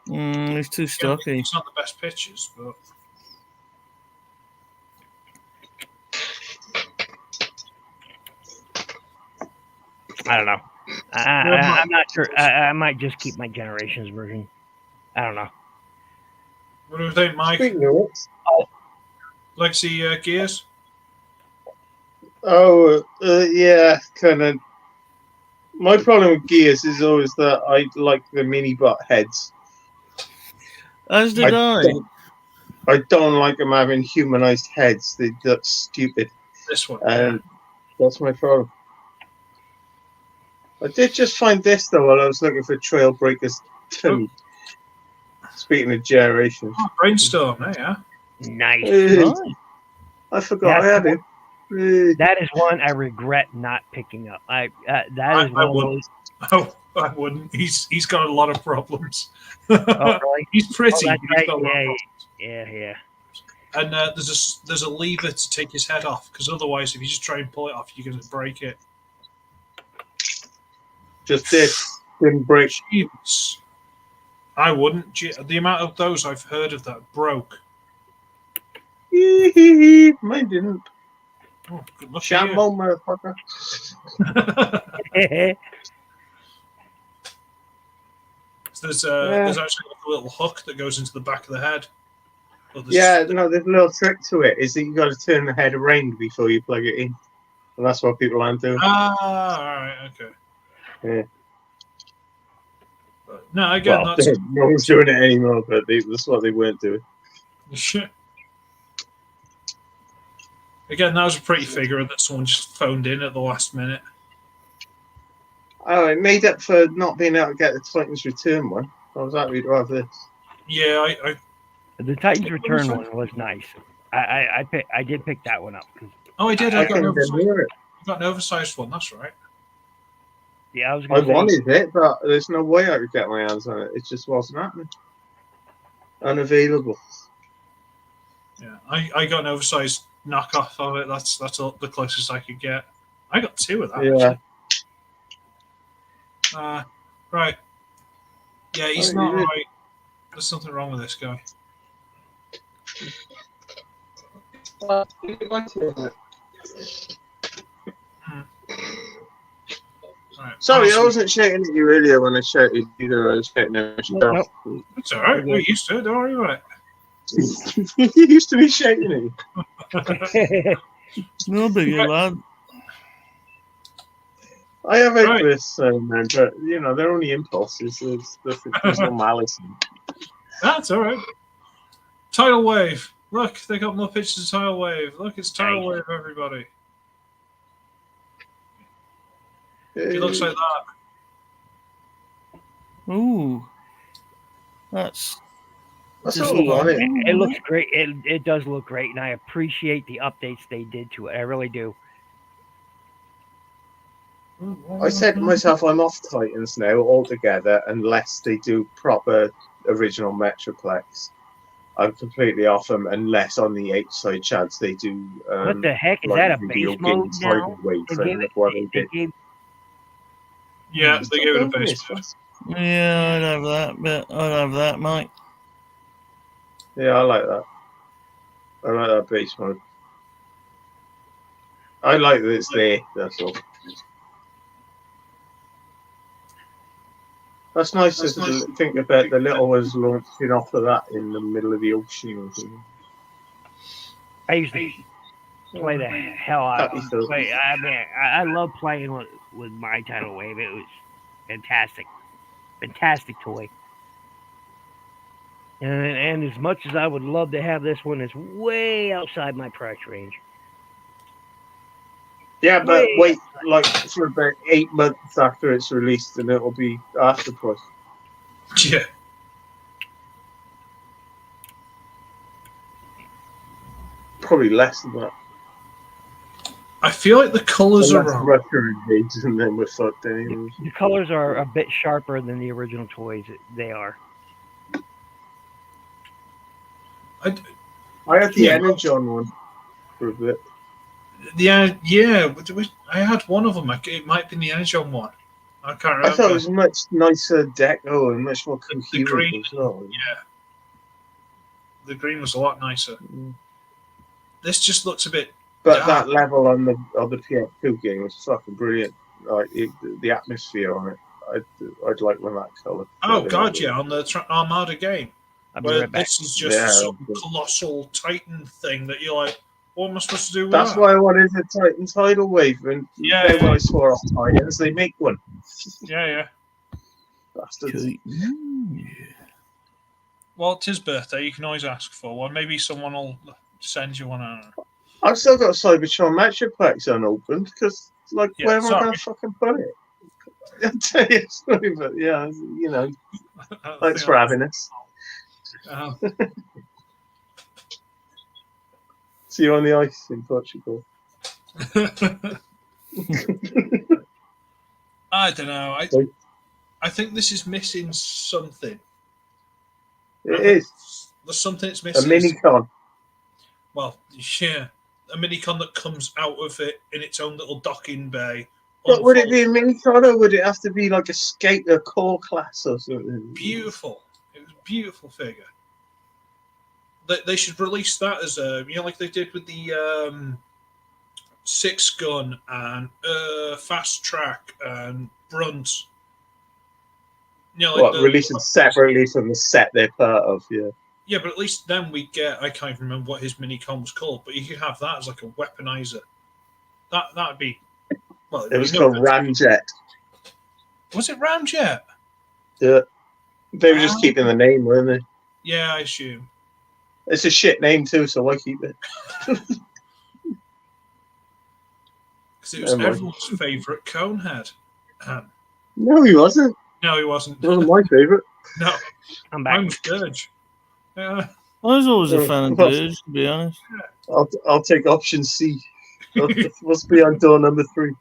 It's too stocky. It's not the best pictures, but. I don't know. I'm not sure. I might just keep my Generations version. I don't know. What do you think, Mike? Like see Gears? Oh, yeah, kind of. My problem with Gears is always that I like the mini bot heads. As did I. I don't like them having humanized heads. They look stupid. This one. And that's my problem. I did just find this, though, while I was looking for Trailbreakers 2. Speaking of Generations. Oh, Brainstorm, yeah. Nice. I forgot I had it. That is one I regret not picking up. That is one of those. Oh, I wouldn't. He's got a lot of problems. Oh, really? He's pretty. Oh, but he's got a lot of problems. Yeah. And there's a lever to take his head off, because otherwise, if you just try and pull it off, you're going to break it. Just didn't break. Jeez. I wouldn't. The amount of those I've heard of that broke. Mine didn't. Oh, good luck. Shambo, motherfucker. There's actually like a little hook that goes into the back of the head. Yeah, no, there's a little trick to it. Is that you got to turn the head around before you plug it in, and that's what people aren't doing. Ah, all right, okay. Yeah. But, no, again, Well, that's no one's doing it anymore, but that's what they weren't doing. Again, that was a pretty figure that someone just phoned in at the last minute. Oh, it made up for not being able to get the Titans Return one. I was happy to have this. Yeah, the Titans Return one was nice. I did pick that one up. Oh, I did. I got an oversized one. That's right. Yeah, I wanted it, but there's no way I could get my hands on it. It just wasn't happening. Unavailable. Yeah, I got an oversized knockoff of it. That's the closest I could get. I got two of that. Yeah. Right. Yeah, he's Oh, not you did. right. There's something wrong with this guy. Right. Sorry, I Honestly, wasn't shouting at you earlier when I shouted either. I was shouting at myself. it's all right. We're used to it. Don't worry about You used to be shouting at me. it. No biggie, lad. I have Right. outbursts, man, but they're only impulses. There's no malice in it. That's all right. Tidal Wave. Look, they got more pictures of Tidal Wave. Look, it's Tidal Wave, everybody. He looks like that. Ooh. That's That's just all on it. It looks great. It does look great, and I appreciate the updates they did to it. I really do. I said to myself, I'm off Titans now altogether unless they do proper original Metroplex. I'm completely off them unless on the H-side chance they do. What the heck is like that? A video base mode game now? Tidal Wave They thing, gave like what they did. Yeah, they gave it a Stop base. doing this. yeah, I'd have that, but I'd have that, Mike. Yeah, I like that. I like that base mode. I like that it's there, that's all. That's nice to think about the little ones launching off of that in the middle of the ocean or something. I used to play the hell out of Happy it. I mean, I love playing with my Tidal Wave. It was fantastic. Fantastic toy. And as much as I would love to have this one, it's way outside my price range. Yeah, but Way wait like for about 8 months after it's released and it'll be half the price. Yeah. Probably less than that. I feel like the colours are Unless wrong. Russia invades and then we're fucked anyway. The colors are a bit sharper than the original toys. They are. I had the Energon one for a bit. Yeah, I had one of them. It might have been the Energon one. I can't remember. I thought it was much nicer deco and much more the coherent green. as well. Yeah. The green was a lot nicer. This just looks a bit. But that level on the PS2 game was fucking brilliant. Like the atmosphere on it, I'd like when that colour. Oh god, yeah, on the Armada game. I'll be Where right back. this is just some colossal Titan thing that you're like, what am I supposed to do with That's that? why I wanted a Titan Tidal Wave, and Yeah. when I swore off Titans, they make one. Yeah. Bastards. Well, it's his birthday. You can always ask for one. Maybe someone will send you one. I don't know. I've still got Cybertron Metroplex unopened because, like, Yeah, where am I sorry. going to fucking put it? I'll tell you, sorry, but yeah, thanks for having us. See you on the ice in Portugal. I don't know. I think this is missing something. It is There's something it's a missing. mini-con. Well, yeah, a mini-con that comes out of it in its own little docking bay. But would it be a mini-con or would it have to be like a skater core class or something? Beautiful. It was a beautiful figure. They should release that as a, like they did with the 6-gun and Fast Track and Brunt. Release them separately from the set they're part of, yeah. Yeah, but at least then we get, I can't even remember what his mini-con was called, but you could have that as like a weaponizer. That'd be, well, it was called Ramjet. Was it Ramjet? Yeah. They were just keeping the name, weren't they? Yeah, I assume. It's a shit name too, so why keep it? Because it was everyone's favourite Conehead. No, he wasn't. No, he wasn't. It wasn't my favourite. No. I'm back. Mine was Dirge. Yeah. I was always a fan of Dirge, to be honest. I'll take option C. Must be on door number 3.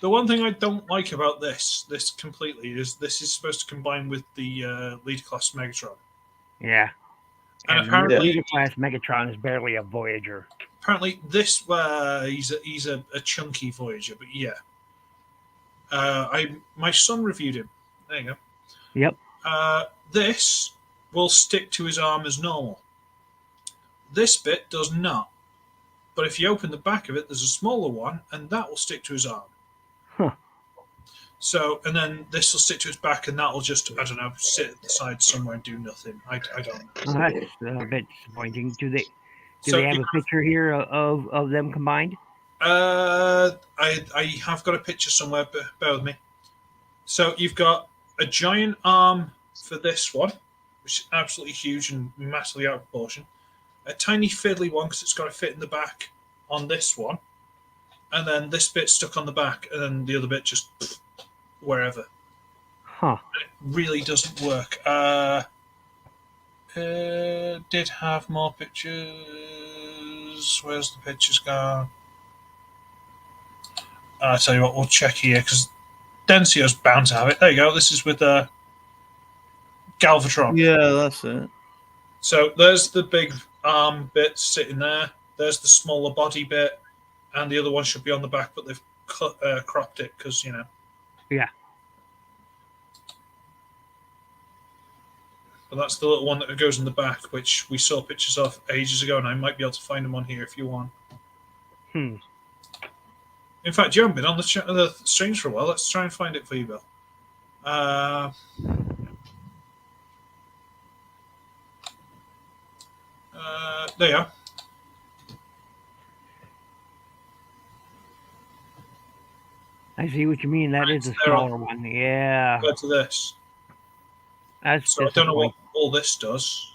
The one thing I don't like about this completely is this is supposed to combine with the Leader Class Megatron. Yeah. And apparently, Leader Class Megatron is barely a Voyager. Apparently, this he's a chunky Voyager, but yeah. My son reviewed him. There you go. Yep. This will stick to his arm as normal. This bit does not. But if you open the back of it, there's a smaller one, and that will stick to his arm. Huh. So, and then this will stick to his back, and that will just, I don't know, sit at the side somewhere and do nothing. I don't know. Well, that's a bit disappointing. Do they So have a picture here of them combined? I have got a picture somewhere, but bear with me. So you've got a giant arm for this one, which is absolutely huge and massively out of proportion. A tiny fiddly one because it's got to fit in the back on this one, and then this bit stuck on the back, and then the other bit just wherever. Huh. And it really doesn't work. Did have more pictures. Where's the pictures gone? I'll tell you what, we'll check here because Densio's bound to have it. There you go. This is with Galvatron. Yeah, that's it. So there's the big arm bit sitting there. There's the smaller body bit, and the other one should be on the back, but they've cropped it because, you know. Yeah. But that's the little one that goes in the back, which we saw pictures of ages ago, and I might be able to find them on here if you want. Hmm. In fact, you haven't been on the streams for a while. Let's try and find it for you, Bill. There you are. I see what you mean. That is a smaller one. Yeah. Go to this. That's So I don't know what all this does.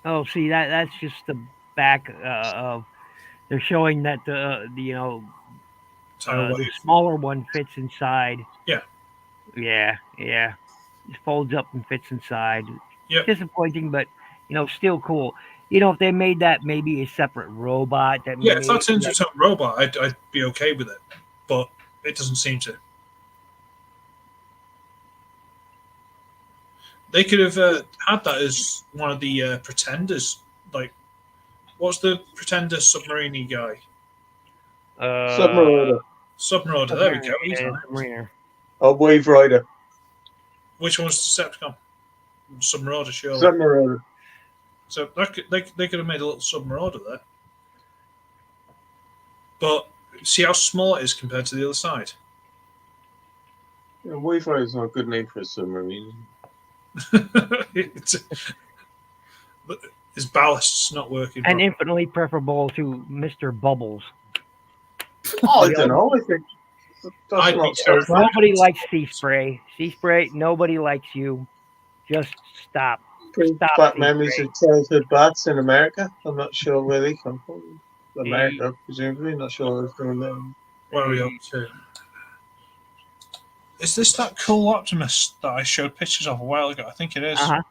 Oh, see that's just the back of. They're showing that the smaller one fits inside. Yeah. Yeah. It folds up and fits inside. Yep. Disappointing, but still cool. If they made that maybe a separate robot. If that's into its own robot, I'd be okay with it, but it doesn't seem to. They could have had that as one of the pretenders. Like, what's the pretender submarine guy? Submariner. Submariner. There we go. He's on it. Submariner. Oh, Wave Rider. Which one's Decepticon? Submariner, sure. Submariner. So they could have made a little Submariner there. But see how small it is compared to the other side. Yeah, Wave Rider's not a good name for a submarine. His ballast's not working. And infinitely preferable to Mr. Bubbles. Oh, I don't know. I think I'd be that's terrified. not Nobody likes Sea Spray. Sea Spray, nobody likes you. Just stop. Stop, bad Sea memories Spray. of childhood bats in America. I'm not sure where they come from. America, presumably. Not sure if they're there. Where are we up to? Is this that cool Optimus that I showed pictures of a while ago? I think it is. Uh-huh.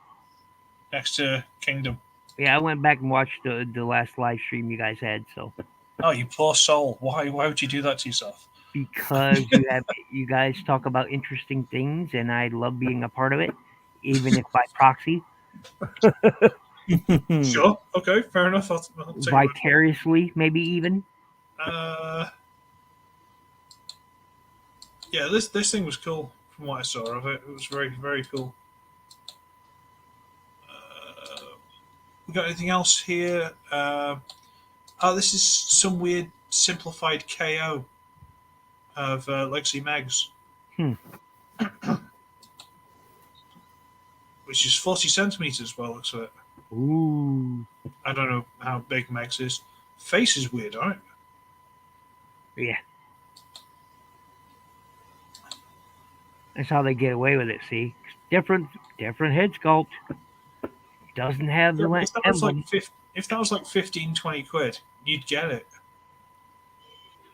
Next to Kingdom. Yeah, I went back and watched the last live stream you guys had, so Oh, you poor soul. Why would you do that to yourself? because you guys talk about interesting things and I love being a part of it, even if by proxy. Sure. Okay, fair enough. I'll take it. Vicariously, maybe even. Yeah, this thing was cool from what I saw of it. It was very, very cool. We got anything else here? This is some weird simplified KO of Legacy Megs. Which is 40 centimeters by the looks of it. Ooh. I don't know how big Megs is. Face is weird, right? Yeah. That's how they get away with it, see? Different head sculpt. Doesn't have the If that was emblem. if that was like 15, 20 quid, you'd get it.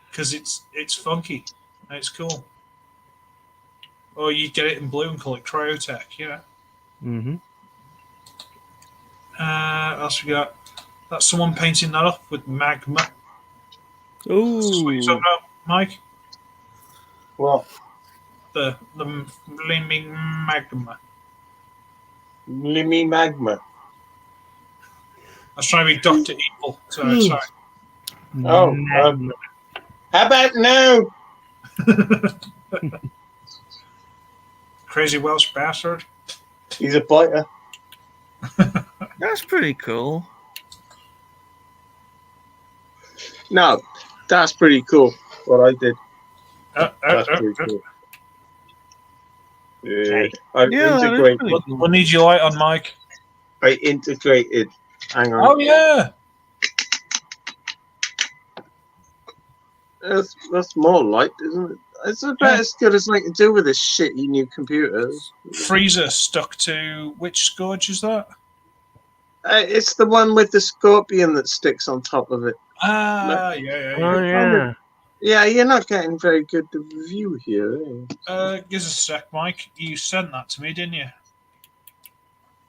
Because it's funky and it's cool. Or you'd get it in blue and call it Cryotech, you know? Mm-hmm. What else we got? That's someone painting that up with magma. Ooh. Is this what you're talking about, Mike? Well, The flaming magma. Limmy Magma. I was trying to be Dr. Evil, so sorry. Oh, Magma. How about no? Crazy Welsh bastard. He's a biter. That's pretty cool. No, that's pretty cool. What I did. That's pretty We'll cool. Yeah, Nice. I Yeah, that is integrated. pretty cool. we'll need your light on, Mike. I integrated. Hang on. Oh yeah. That's more light, isn't it? It's about as good as I can do with this shitty new computer. Freezer stuck to which scourge is that? It's the one with the scorpion that sticks on top of it. Ah, yeah. Oh yeah. Yeah, you're not getting very good review here. Give us a sec, Mike. You sent that to me, didn't you?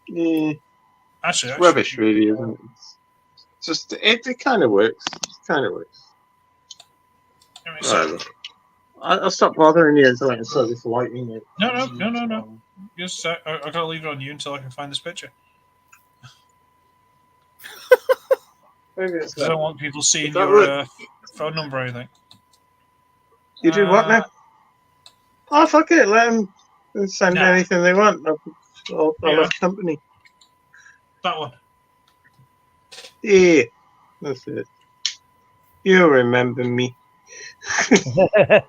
Yeah, Actually, it's rubbish, really, isn't it? It's just it kind of works. It kind of works. Give me a sec. Right. I'll stop bothering you until I can start this lighting. No. Just a sec. I gotta leave it on you until I can find this picture. Maybe it's 'Cause I don't want people seeing Is that your phone number or anything. You do what now? Oh, fuck it. Let them send No. anything they want. I'll Yeah. have company. That one. Yeah, that's it. You remember me. That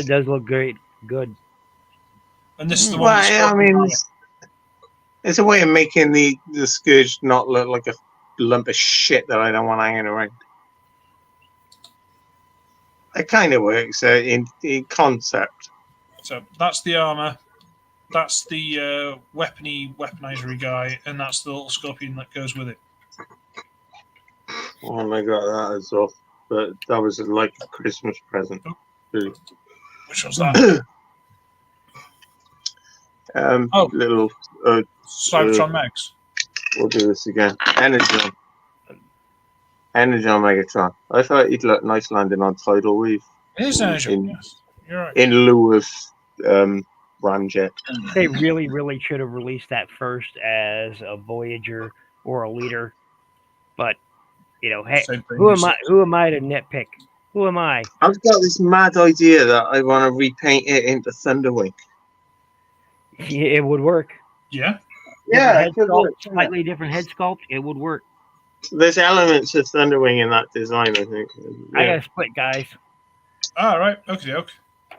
does look great. Good. And this is the one. Well, that's I mean, it's a way of making the Scourge not look like a lump of shit that I don't want hanging around. It kind of works in concept. So that's the armor. That's the weaponizery guy, and that's the little scorpion that goes with it. Oh my god, that is off. But that was like a Christmas present. Really. Which one's that? Oh. Little. Cybertron Megs. We'll do this again. Energon Megatron. I thought he'd look nice landing on Tidal Wave. It is Energon, yes. You're right. In lieu of Ramjet. They really should have released that first as a Voyager or a Leader. But hey, Same thing. who am I to nitpick? Who am I? I've got this mad idea that I want to repaint it into Thunderwing. Yeah, it would work. Yeah. Yeah, Head it could sculpt, work. slightly different head sculpt. It would work. There's elements of Thunderwing in that design, I think. I Yeah. got to split, guys. All right. Okay.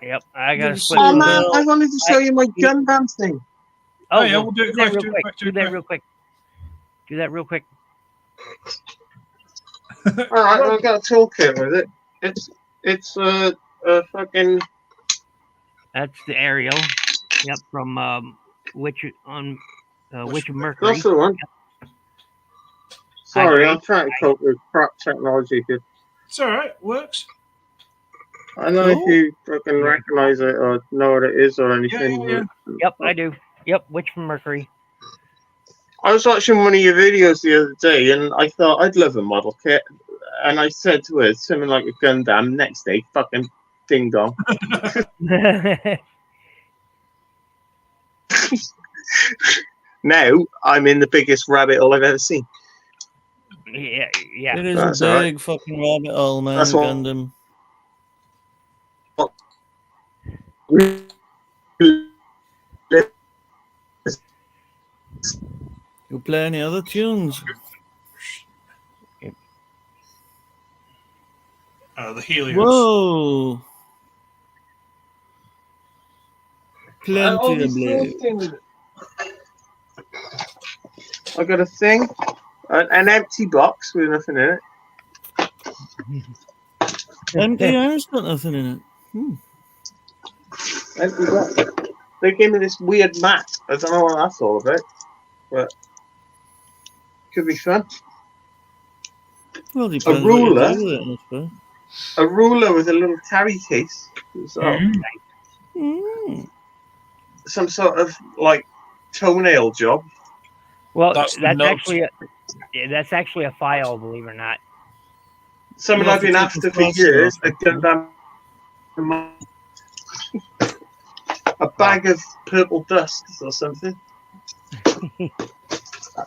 Yep, I got to split. Oh those. man, I wanted to show you my Gundam thing. Oh, yeah, we'll do it quick. Do that real quick. Do that real quick. All right, I've got a toolkit with it. It's a fucking. That's the aerial. Yep, from Witch of Mercury. That's the one. Sorry, I'm trying to cope with crap technology here. It's all right. Works. I don't know if you fucking recognize it or know what it is or anything. Yeah. Yep, I do. Yep, Witch from Mercury. I was watching one of your videos the other day and I thought I'd love a model kit. And I said to her, something like a Gundam. Next day, fucking ding dong. Now I'm in the biggest rabbit hole I've ever seen. yeah. It is That's a all big fucking rabbit hole, man. That's what- Gundam. You play any other tunes? The Helios. Whoa! Plenty of blue. I got a thing, an empty box with nothing in it. Empty house got nothing in it. Empty box. They gave me this weird mat. I don't know what that's all about, but could be fun. Well, depends ruler? what you do with it, I suppose. A ruler with a little carry case. So some sort of like toenail job. Well, That's that's nuts. actually a file, believe it or not. Something You I've been have to after for take the years. cross A Gundam. A bag of purple dust or something.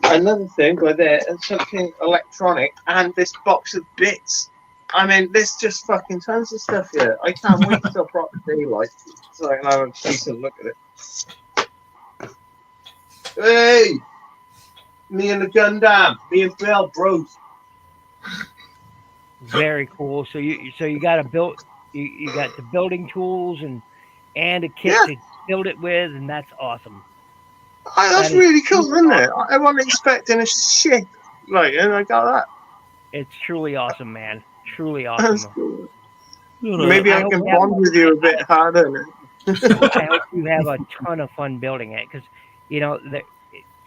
Another thing with it, and something electronic, and this box of bits. I mean, there's just fucking tons of stuff here. I can't wait till proper daylight so I can have a decent look at it. Hey! Me and the Gundam. Me and Bill, bros. Very cool. So you got to build. You got the building tools and a kit to build it with, and that's awesome. That's really cool, isn't it? I wasn't expecting a shit. Like, and I got that. It's truly awesome, man. Truly awesome. Cool. Maybe I can bond with you a bit harder. I hope you have a ton of fun building it, because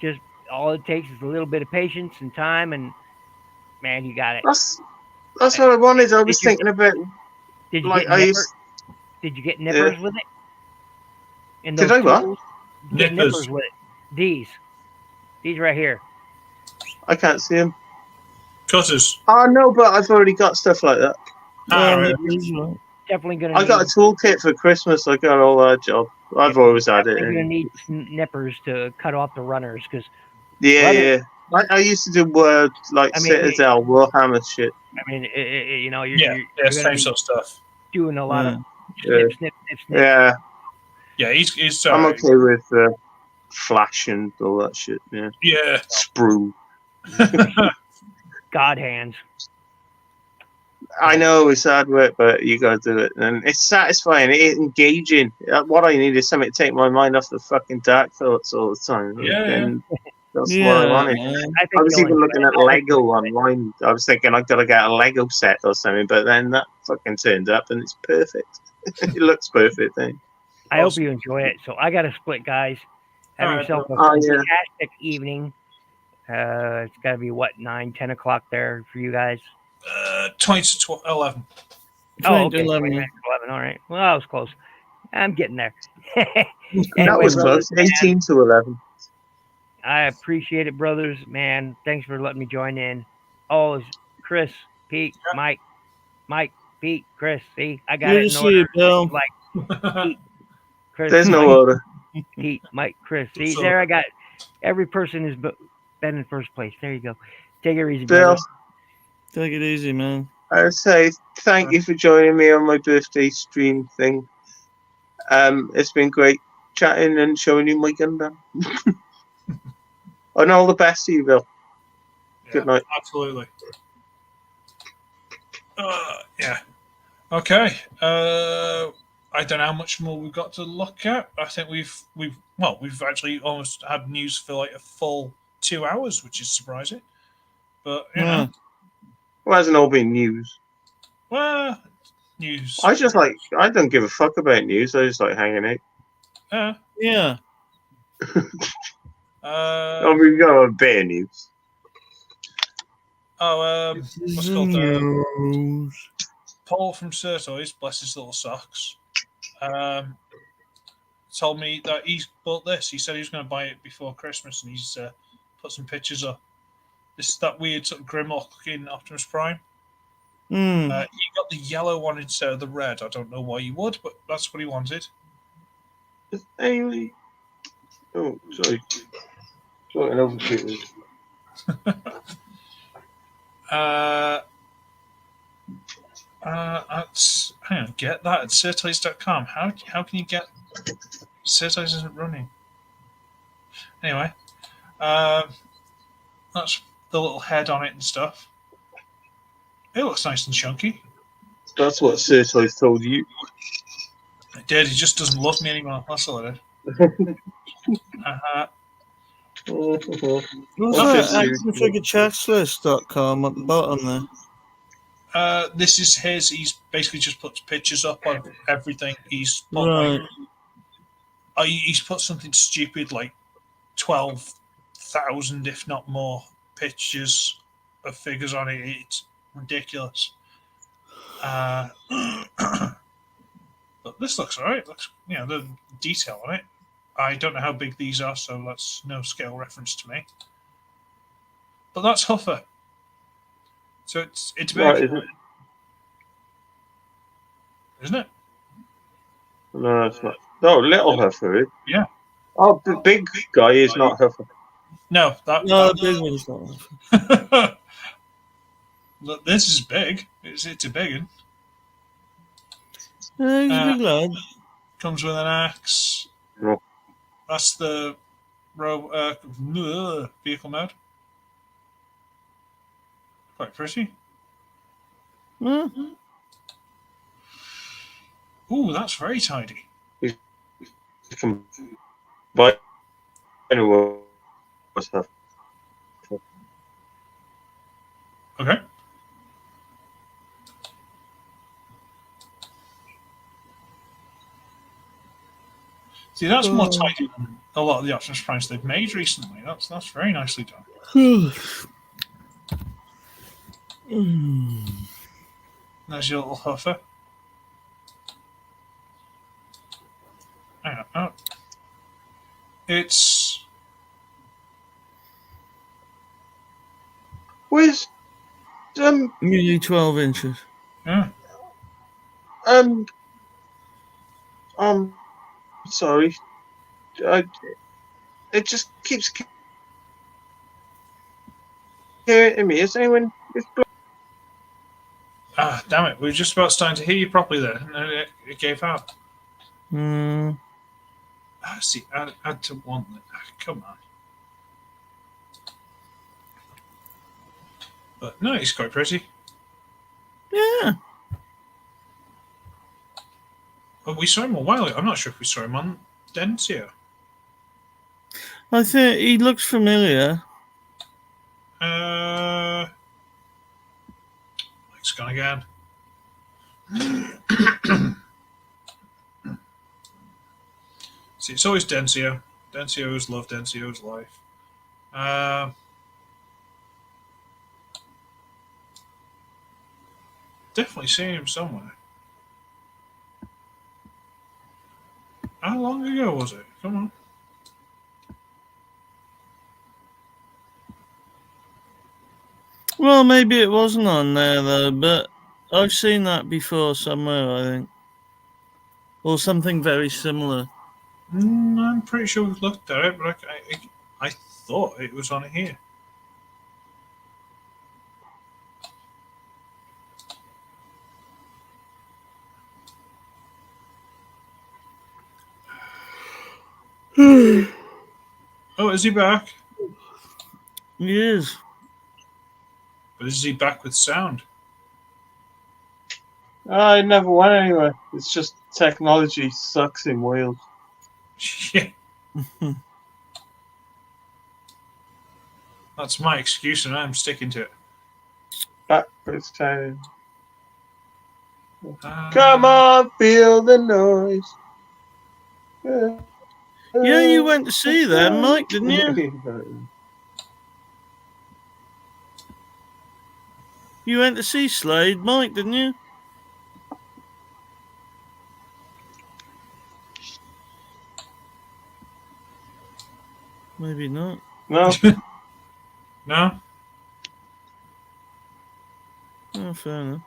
just all it takes is a little bit of patience and time, and man, you got it. That's what I wanted. I was thinking about. Did you like Did you get nippers with it? And did I what? Get nippers with it. These right here. I can't see them. Cutters. Oh no, but I've already got stuff like that. Right. Definitely gonna. I got a toolkit for Christmas. I got all that job. I've always had it. You're gonna need nippers to cut off the runners, because. Yeah. I used to do Citadel, Warhammer shit. I mean, you're same sort of stuff. Doing a lot of snip. Yeah. Yeah, he's. I'm okay with Flash and all that shit. Yeah. Yeah. Sprue. God hands. I know it's hard work, but you gotta do it, and it's satisfying. It's engaging. What I need is something to take my mind off the fucking dark thoughts all the time. Yeah. And that's what I wanted. I was even looking at Lego online. I was thinking I gotta get a Lego set or something, but then that fucking turned up, and it's perfect. It looks perfect. I hope you enjoy it. So I got to split, guys. Have yourself a fantastic evening. It's got to be 9, 10 o'clock there for you guys. 20 to 11. Oh, okay. 11. All right. Well, I was close. I'm getting there. That was close. 18 to 11. I appreciate it, brothers. Man, thanks for letting me join in. Oh, it's Chris, Pete, Mike, Pete, Chris. See, I got it in order. You, Bill. Pete, Chris, there's no order. Pete, Mike, Chris. See, there I got every person has been in first place. There you go. Take it easy, Bill. brother. Take it easy, man. I would say thank you for joining me on my birthday stream thing. It's been great chatting and showing you my Gundam. And all the best to you, Bill. Good night. Absolutely. Yeah. Okay. I don't know how much more we've got to look at. I think we've actually almost had news for like a full 2 hours, which is surprising. But you know, well, it hasn't all been news. Well, news. I don't give a fuck about news. I just like hanging out. Yeah. We've got a bit of news. What's called Paul from Surtoys, bless his little socks, told me that he's bought this. He said he was going to buy it before Christmas, and he's put some pictures up. This is that weird sort of Grimlock looking Optimus Prime. You got the yellow one instead of the red. I don't know why you would, but that's what he wanted. Anyway. Oh, sorry. Sorry, an overshoot. Hang on, get that at Surtoys.com. How can you get Surtoys isn't running? Anyway, that's the little head on it and stuff. It looks nice and chunky. That's what Surtoys told you. It did. He just doesn't love me anymore. That's all it is. What's that? ActionFigureChecklist.com at the bottom there. This is his. He's basically just put pictures up on everything. He's put he's put something stupid like 12,000, if not more, pictures of figures on it. It's ridiculous. But this looks alright. Looks, the detail on it. I don't know how big these are, so that's no scale reference to me. But that's Huffer. So it's big. Right, isn't it? No, it's not. No, little Huffer. Yeah. Oh, the big guy is not Huffer. No, the big one's not Huffer. Look, this is big. It's a big one. He's a big lad. Comes with an axe. No. That's the vehicle mode. Quite pretty. Huh? Ooh, that's very tidy. You can buy anyone stuff. Okay. See, that's more tidy than a lot of the Optimus Primes they've made recently. That's very nicely done. There's your little huffer. Hang on. Oh. It's Where's Nearly 12 inches. yeah. sorry. It just keeps hearing me. Is anyone? Ah, damn it! We were just about starting to hear you properly there, and then it gave out. See, add to one. Come on. But no, he's quite pretty. Yeah. But we saw him a while ago. I'm not sure if we saw him on Densio. I think he looks familiar. It's gone again. See, it's always Densio. Densio's love, Densio's life. Definitely seen him somewhere. How long ago was it? Come on. Well, maybe it wasn't on there, though, but I've seen that before somewhere, I think. Or something very similar. I'm pretty sure we've looked at it, but I thought it was on here. Oh, is he back? He is. But is he back with sound? I never went anywhere. It's just technology sucks in Wales. Yeah. That's my excuse, and I'm sticking to it. Backwards time. Come on, feel the noise. Yeah, you went to see that, Mike, didn't you? You went to see Slade, Mike, didn't you? Maybe not. No. No? Oh, fair enough.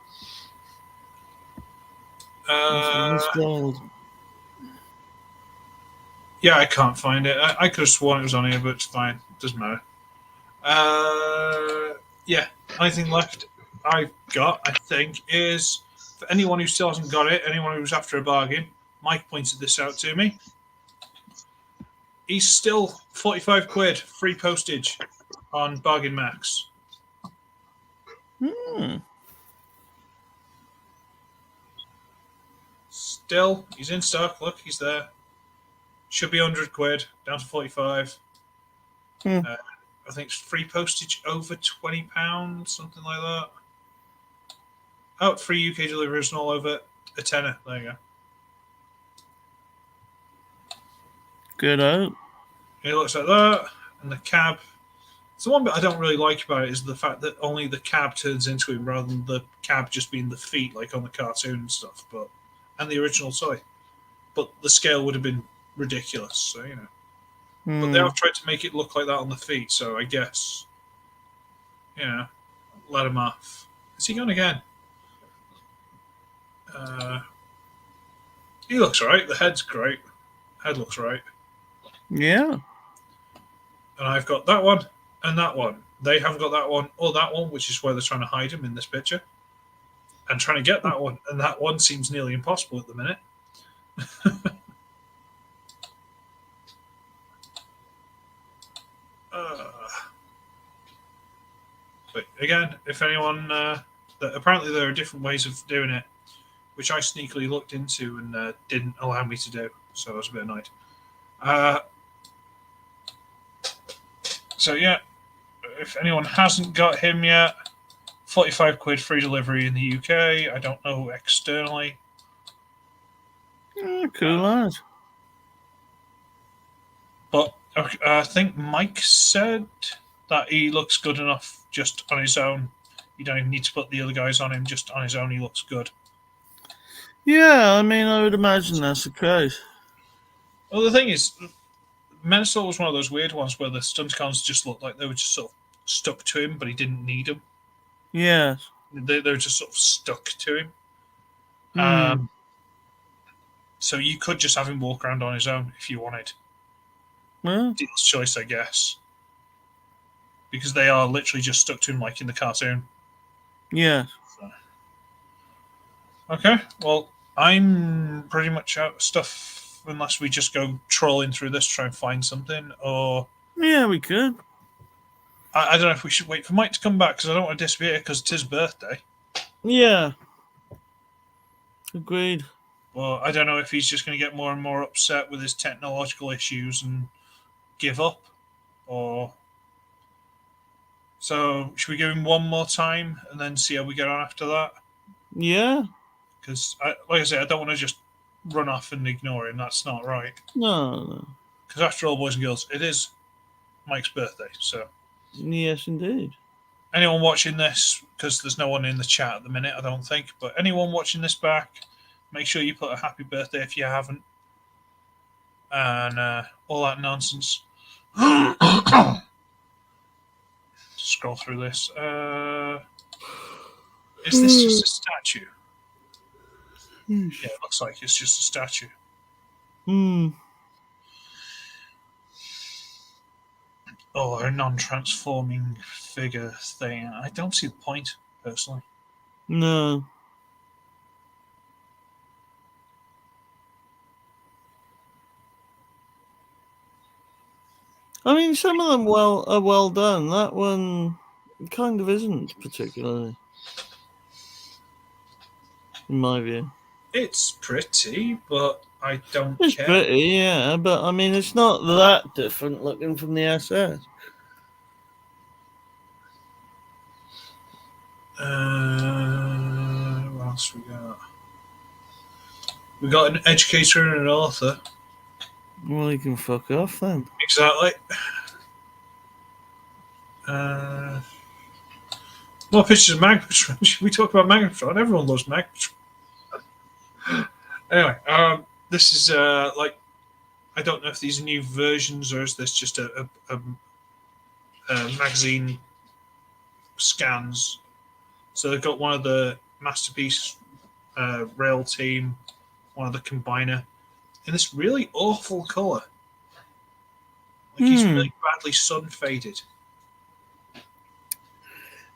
Uh, yeah, I can't find it. I could have sworn it was on here, but it's fine. Doesn't matter. Yeah, anything left I've got, I think, is for anyone who still hasn't got it, anyone who's after a bargain, Mike pointed this out to me. He's still 45 quid, free postage on Bargain Max. Still, he's in stock. Look, he's there. Should be 100 quid, down to 45. I think it's free postage over £20, something like that. Oh, free UK deliveries and all over a tenner. There you go. Good out. It looks like that. And the cab. So one bit I don't really like about it is the fact that only the cab turns into him rather than the cab just being the feet like on the cartoon and stuff. And the original toy. But the scale would have been ridiculous, so you know. But they have tried to make it look like that on the feet, so I guess, you know, let him off. Is he gone again? He looks right. The head's great. Head looks right. Yeah. And I've got that one and that one. they haven't got that one or that one, which is why they're trying to hide him in this picture. And trying to get that one, and that one seems nearly impossible at the minute. But again, if anyone, apparently there are different ways of doing it, which I sneakily looked into and didn't allow me to do, so I was a bit annoyed. So yeah, if anyone hasn't got him yet, 45 quid free delivery in the UK. I don't know externally. Cool lad. But I think Mike said that he looks good enough just on his own. You don't even need to put the other guys on him. Just on his own, he looks good. Yeah, I mean, I would imagine that's the case. Well, the thing is, Menasor was one of those weird ones where the Stunticons just looked like they were just sort of stuck to him, but he didn't need them. Yes. They were just sort of stuck to him. So you could just have him walk around on his own if you wanted. Well, Deal's choice, I guess. Because they are literally just stuck to him like in the cartoon. yeah. So. Okay, well, I'm pretty much out of stuff unless we just go trolling through this, try and find something, or... Yeah, we could. I don't know if we should wait for Mike to come back, because I don't want to disappear, because it's his birthday. Yeah. Agreed. Well, I don't know if he's just going to get more and more upset with his technological issues and give up, or... So, should we give him one more time and then see how we get on after that? Yeah. Because, like I said, I don't want to just run off and ignore him. That's not right. No. Because after all, boys and girls, it is Mike's birthday. So, Yes, indeed. anyone watching this, because there's no one in the chat at the minute, I don't think, but anyone watching this back, make sure you put a happy birthday if you haven't. And all that nonsense. Scroll through this. Is this just a statue? Yeah, it looks like it's just a statue. Or a non-transforming figure thing. I don't see the point, personally. No. I mean, some of them are well done. That one kind of isn't particularly, in my view. It's pretty, but I don't It's care. pretty, yeah, but I mean, it's not that different looking from the SS. What else we got? We got an educator and an author. Well, you can fuck off then. Exactly. More pictures of Magmatron. Should we talk about Magmatron? Everyone loves Magmatron. Anyway, this is like, I don't know if these are new versions or is this just a magazine scans. So they've got one of the Masterpiece rail team, one of the Combiner, in this really awful colour. Like he's really badly sun faded.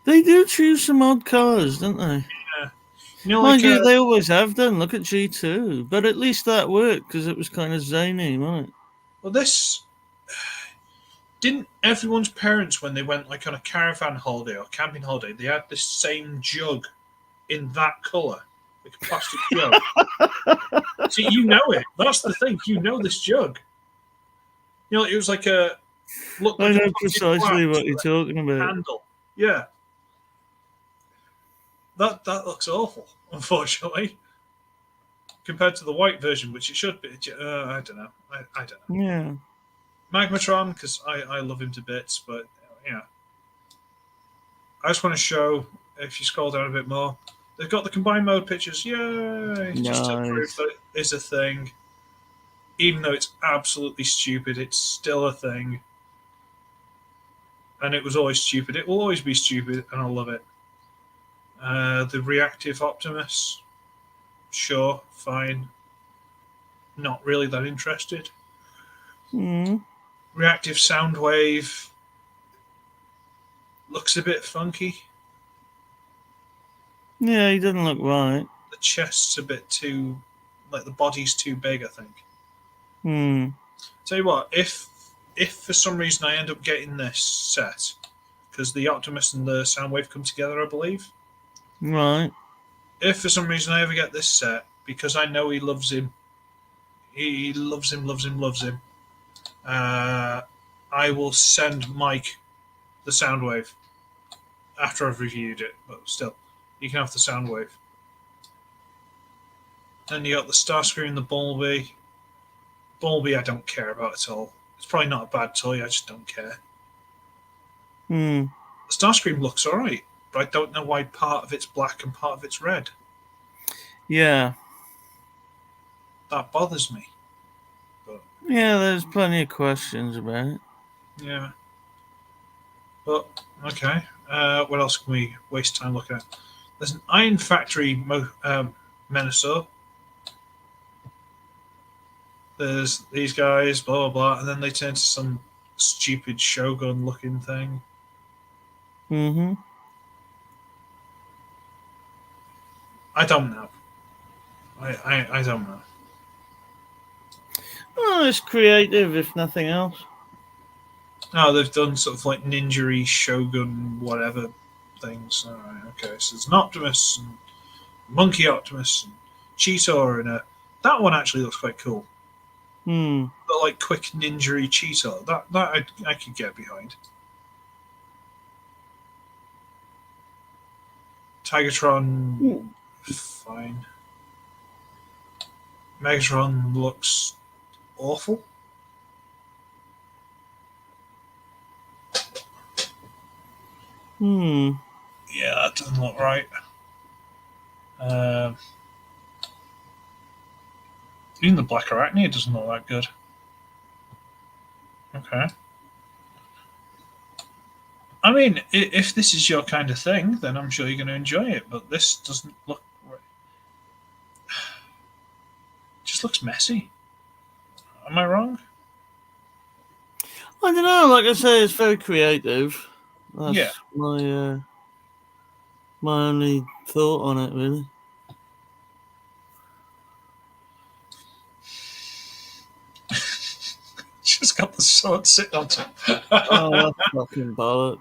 They do choose some odd colours, don't they? Yeah. You know, Mind you, they always have done. Look at G2. But at least that worked because it was kind of zany, wasn't it? Well, this... Didn't everyone's parents, when they went like on a caravan holiday or camping holiday, they had this same jug in that colour? Like a plastic jug. See, you know it. That's the thing. You know this jug. You know, it was like a... Look, I like know precisely what you're talking about. Handle. Yeah. That looks awful, unfortunately, compared to the white version, which it should be. I don't know. I don't know. Yeah. Magmatron, because I love him to bits, but yeah. I just want to show, if you scroll down a bit more, they've got the combined mode pictures. Yay! Just to prove that it is a thing. Even though it's absolutely stupid, it's still a thing. And it was always stupid. It will always be stupid, and I love it. The reactive Optimus, sure, fine. Not really that interested. Reactive Soundwave, looks a bit funky. Yeah, he doesn't look right. The chest's a bit too, like the body's too big, I think. Hmm. Tell you what, if for some reason I end up getting this set, because the Optimus and the Soundwave come together, I believe. Right. If for some reason I ever get this set, because I know he loves him, he loves him. I will send Mike the Soundwave after I've reviewed it, but still, you can have the Soundwave. Then you got the Starscream, the Bumblebee. Bumblebee, I don't care about at all. It's probably not a bad toy. I just don't care. Hmm. The Starscream looks alright, but I don't know why part of it's black and part of it's red. Yeah. That bothers me. Yeah, there's plenty of questions about it. Yeah. But, okay. What else can we waste time looking at? There's an Iron Factory Menasor. There's these guys, blah, blah, blah, and then they turn to some stupid Shogun looking thing. Mm-hmm. I don't know. I don't know. Well, it's creative, if nothing else. No, they've done sort of like ninja Shogun, whatever things. Alright, okay. So there's an Optimus and Monkey Optimus and Cheetor, and that one actually looks quite cool. Hmm. But like quick ninja Cheetor, that I could get behind. Tigatron, fine. Megatron looks awful. Hmm. Yeah, that doesn't look right. Even the Black Arachne doesn't look that good. Okay. I mean, if this is your kind of thing, then I'm sure you're going to enjoy it. But this doesn't look right. It just looks messy. Am I wrong? I don't know. Like I say, it's very creative. That's Yeah. my only thought on it, really. Just got the sword sitting on top. Oh, that's fucking bollocks.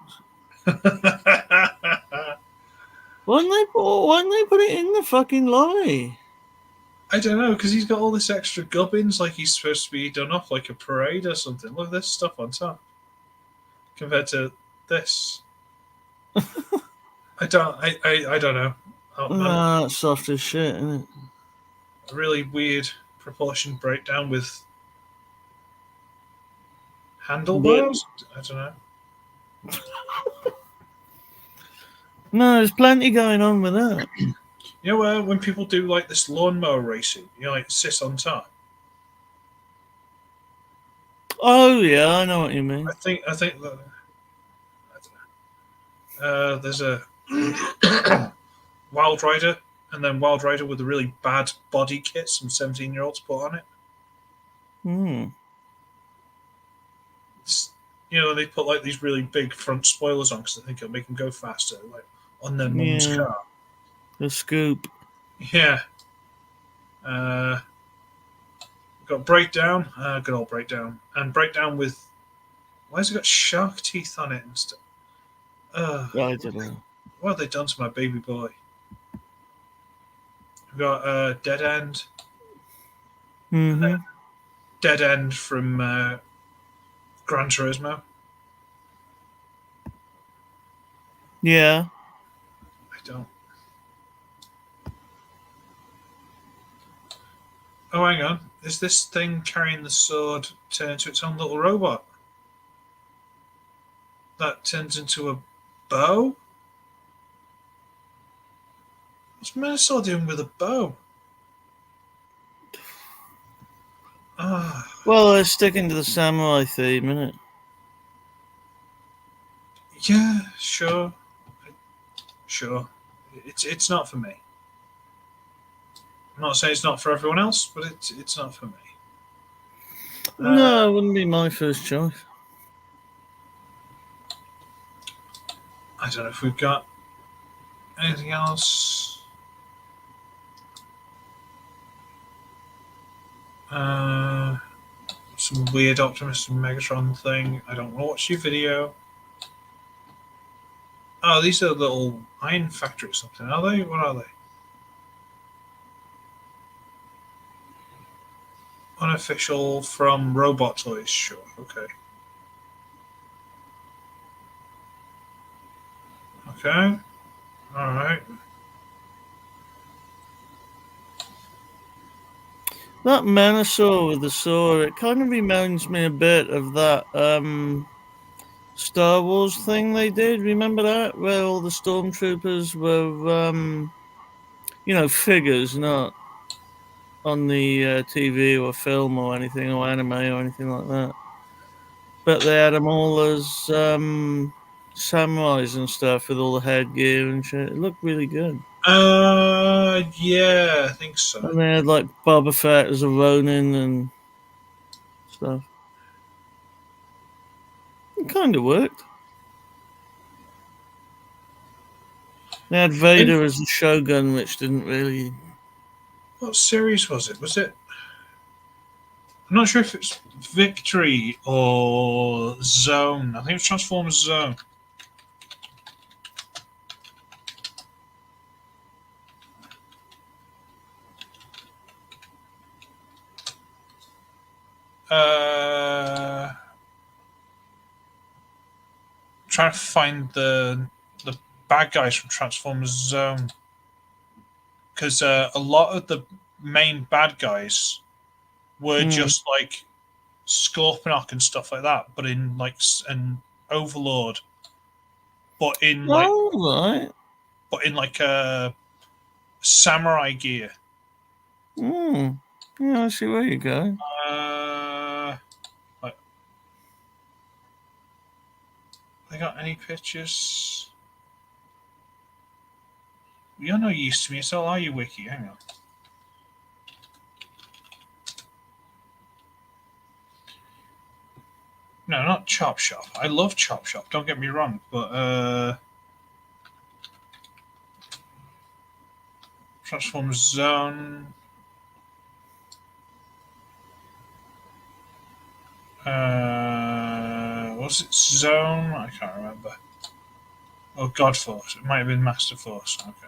Why didn't they put it in the fucking lorry? I don't know, because he's got all this extra gubbins, like he's supposed to be done off like a parade or something. Look at this stuff on top compared to this. I don't know. That's soft as shit, isn't it? A really weird proportion breakdown with handlebars. I don't know. No, there's plenty going on with that. You know, when people do like this lawnmower racing, you know, like sit on top. Oh yeah, I know what you mean. I think that there's a Wild Rider, and then Wild Rider with a really bad body kit some 17-year-olds put on it. Hmm. You know, they put like these really big front spoilers on because they think it'll make them go faster, like on their mum's car. The scoop. Yeah. Got Breakdown, good old Breakdown, and Breakdown with why has it got shark teeth on it and stuff? I don't know. What have they done to my baby boy? We've got Dead End. Mm-hmm. Dead End from Gran Turismo. Yeah. I don't. Oh, hang on. Is this thing carrying the sword turned into its own little robot? That turns into a bow? What's Menasor doing with a bow? Ah. Well, they're sticking to the samurai theme, innit? Yeah, sure. Sure. It's not for me. I'm not saying it's not for everyone else, but it's not for me. No, it wouldn't be my first choice. I don't know if we've got anything else. Some weird Optimus and Megatron thing. I don't want to watch your video. Oh, these are little iron factory or something, are they? What are they? Unofficial from Robot Toys, sure, okay. Okay, alright. That Manosaur with the saw, it kind of reminds me a bit of that Star Wars thing they did. Remember that? Where all the stormtroopers were, figures, not on the TV or film or anything, or anime or anything like that. But they had them all as samurais and stuff with all the headgear and shit. It looked really good. Yeah, I think so. And they had like Boba Fett as a Ronin and stuff. It kind of worked. They had Vader as a Shogun, which didn't really. What series was it? Was it? I'm not sure if it's Victory or Zone. I think it was Transformers Zone. Trying to find the bad guys from Transformers Zone, because a lot of the main bad guys were just like Scorponok and stuff like that, but in like an Overlord, but in like samurai gear. Yeah, I see where you go. They got any pictures? You're no use to me, so are you, Wiki? Hang on. No, not Chop Shop. I love Chop Shop, don't get me wrong, but Transformers Zone. Was it Zone? I can't remember. Oh, God Force. It might have been Master Force. Okay.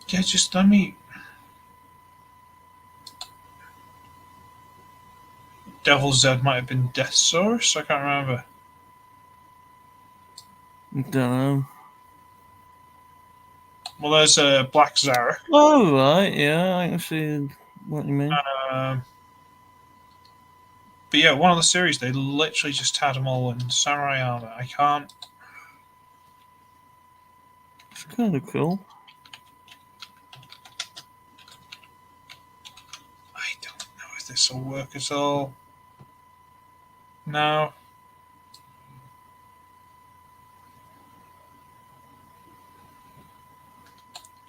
Yeah, just let me. Devil's Z might have been Death Source. I can't remember. I don't know. Well, there's a Black Zara. Oh, right, yeah, I can see what you mean. But yeah, one of the series, they literally just had them all in samurai armor. I can't. It's kind of cool. I don't know if this will work at all. No.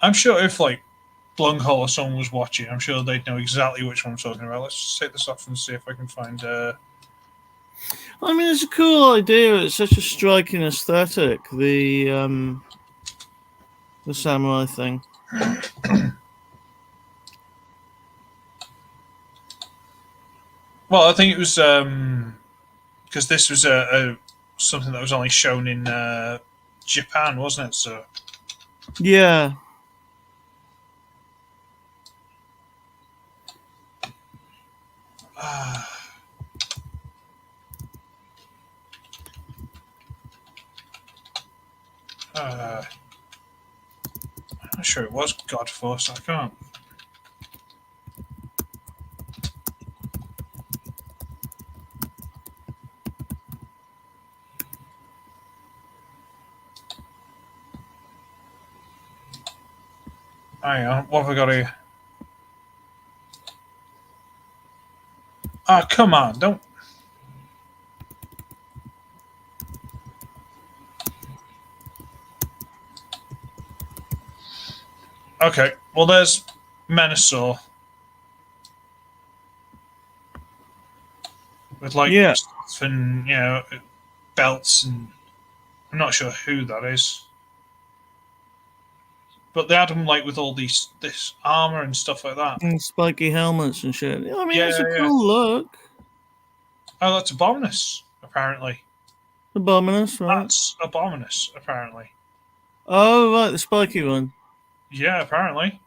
I'm sure if like Blunghole or someone was watching, I'm sure they'd know exactly which one I'm talking about. Let's just take this off and see if I can find. I mean, it's a cool idea. It's such a striking aesthetic. The samurai thing. Well, I think it was because this was a something that was only shown in Japan, wasn't it? So yeah. I'm not sure it was God Force. I can't. Hang on, what have I got here? Ah, come on, don't. Okay, well, there's Menosaur. with like Yeah. stuff and belts, and I'm not sure who that is. But they had them like with all this armor and stuff like that. And spiky helmets and shit. I mean, it's a Yeah. cool look. Oh, that's Abominus, apparently. Abominus, right? That's Abominus, apparently. Oh, right, the spiky one. Yeah, apparently.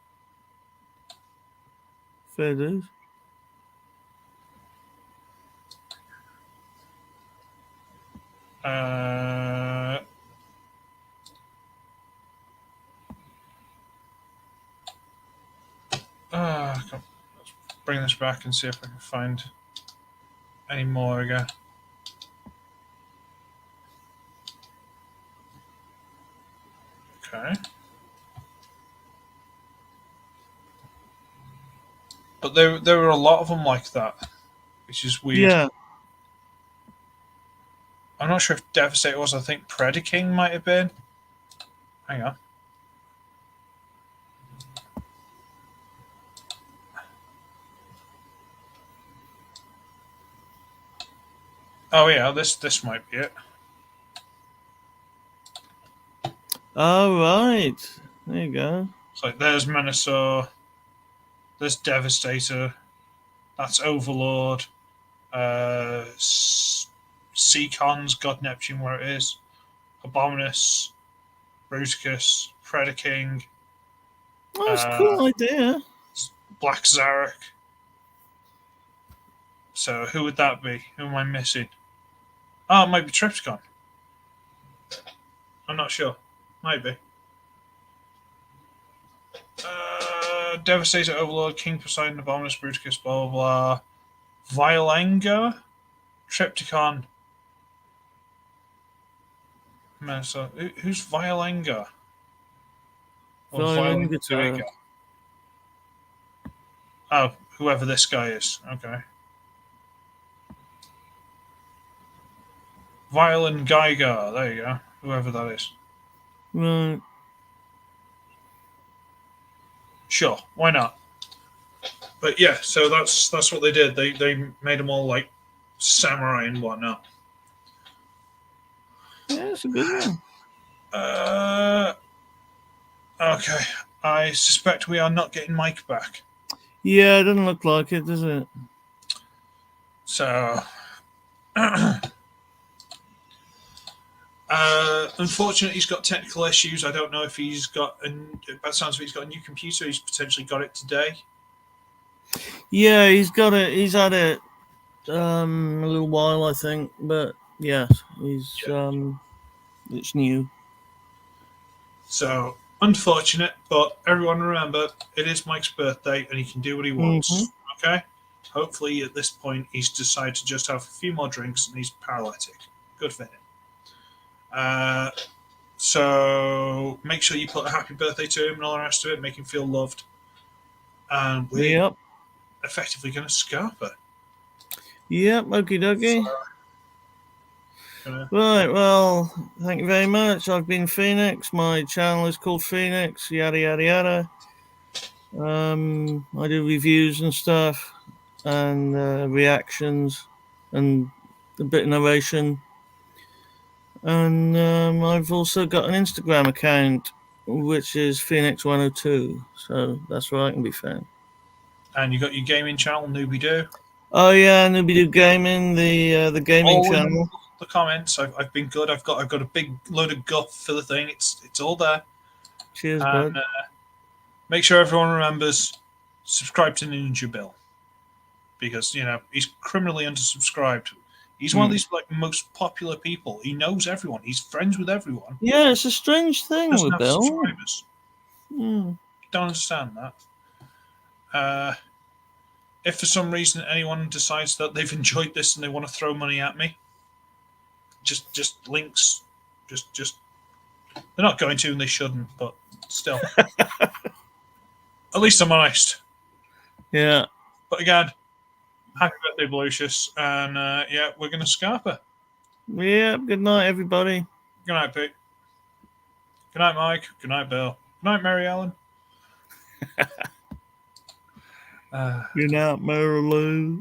Fair dues. Let's bring this back and see if I can find any more again. Okay. But there were a lot of them like that, which is weird. Yeah. I'm not sure if Devastator was. I think Predaking might have been. Hang on. Oh yeah, this might be it. Oh, right. There you go. It's like there's Menasor, there's Devastator, that's Overlord, Seacon's God Neptune where it is, Abominus, Bruticus, Predaking, Oh, that's a cool idea. Black Zarek. So who would that be? Who am I missing? Oh, it might be Tripticon. I'm not sure. Might be. Devastator, Overlord, King Poseidon, Abominus, Bruticus, blah blah blah. Violanga, Tripticon. So, who's Violanga? Or Violanga. Violanga? Oh, whoever this guy is. Okay. Violin Geiger. There you go. Whoever that is. Right. Sure, why not? But yeah, so that's what they did. They made them all like samurai and whatnot. Yeah, it's a good one. Okay. I suspect we are not getting Mike back. Yeah, it doesn't look like it, does it? So, unfortunately, he's got technical issues. I don't know if he's got. By the sounds of it, he's got a new computer. He's potentially got it today. Yeah, he's got it. He's had it a little while, I think. But yes, it's new. So unfortunate, but everyone remember it is Mike's birthday and he can do what he wants. Okay. Hopefully, at this point, he's decided to just have a few more drinks and he's paralytic. Good for him. So make sure you put a happy birthday to him and all the rest of it. Make him feel loved. And we're effectively going to Scarpa. Yep, okie dokie. Right, well, thank you very much. I've been Feenix. My channel is called Feenix, yada, yada, yada. I do reviews and stuff, and reactions, and a bit of narration. And I've also got an Instagram account, which is Feenix102. So that's where I can be found. And you got your gaming channel, Nooby Doo. Oh yeah, Nooby Doo Gaming, the gaming channel. The comments. I've been good. I've got a big load of guff for the thing. It's all there. Cheers, bud. Make sure everyone remembers subscribe to NinjaBill because he's criminally undersubscribed. He's one of these like most popular people. He knows everyone. He's friends with everyone. Yeah, it's a strange thing Doesn't with have Bill. subscribers. Don't understand that. If for some reason anyone decides that they've enjoyed this and they want to throw money at me, just links, just they're not going to and they shouldn't, but still. At least I'm honest. Yeah. But again, happy birthday, Belucius, and yeah, we're gonna Scarpa. Yeah. Good night, everybody. Good night, Pete. Good night, Mike. Good night, Bill. Good night, Mary Ellen. Good night, Mary Lou.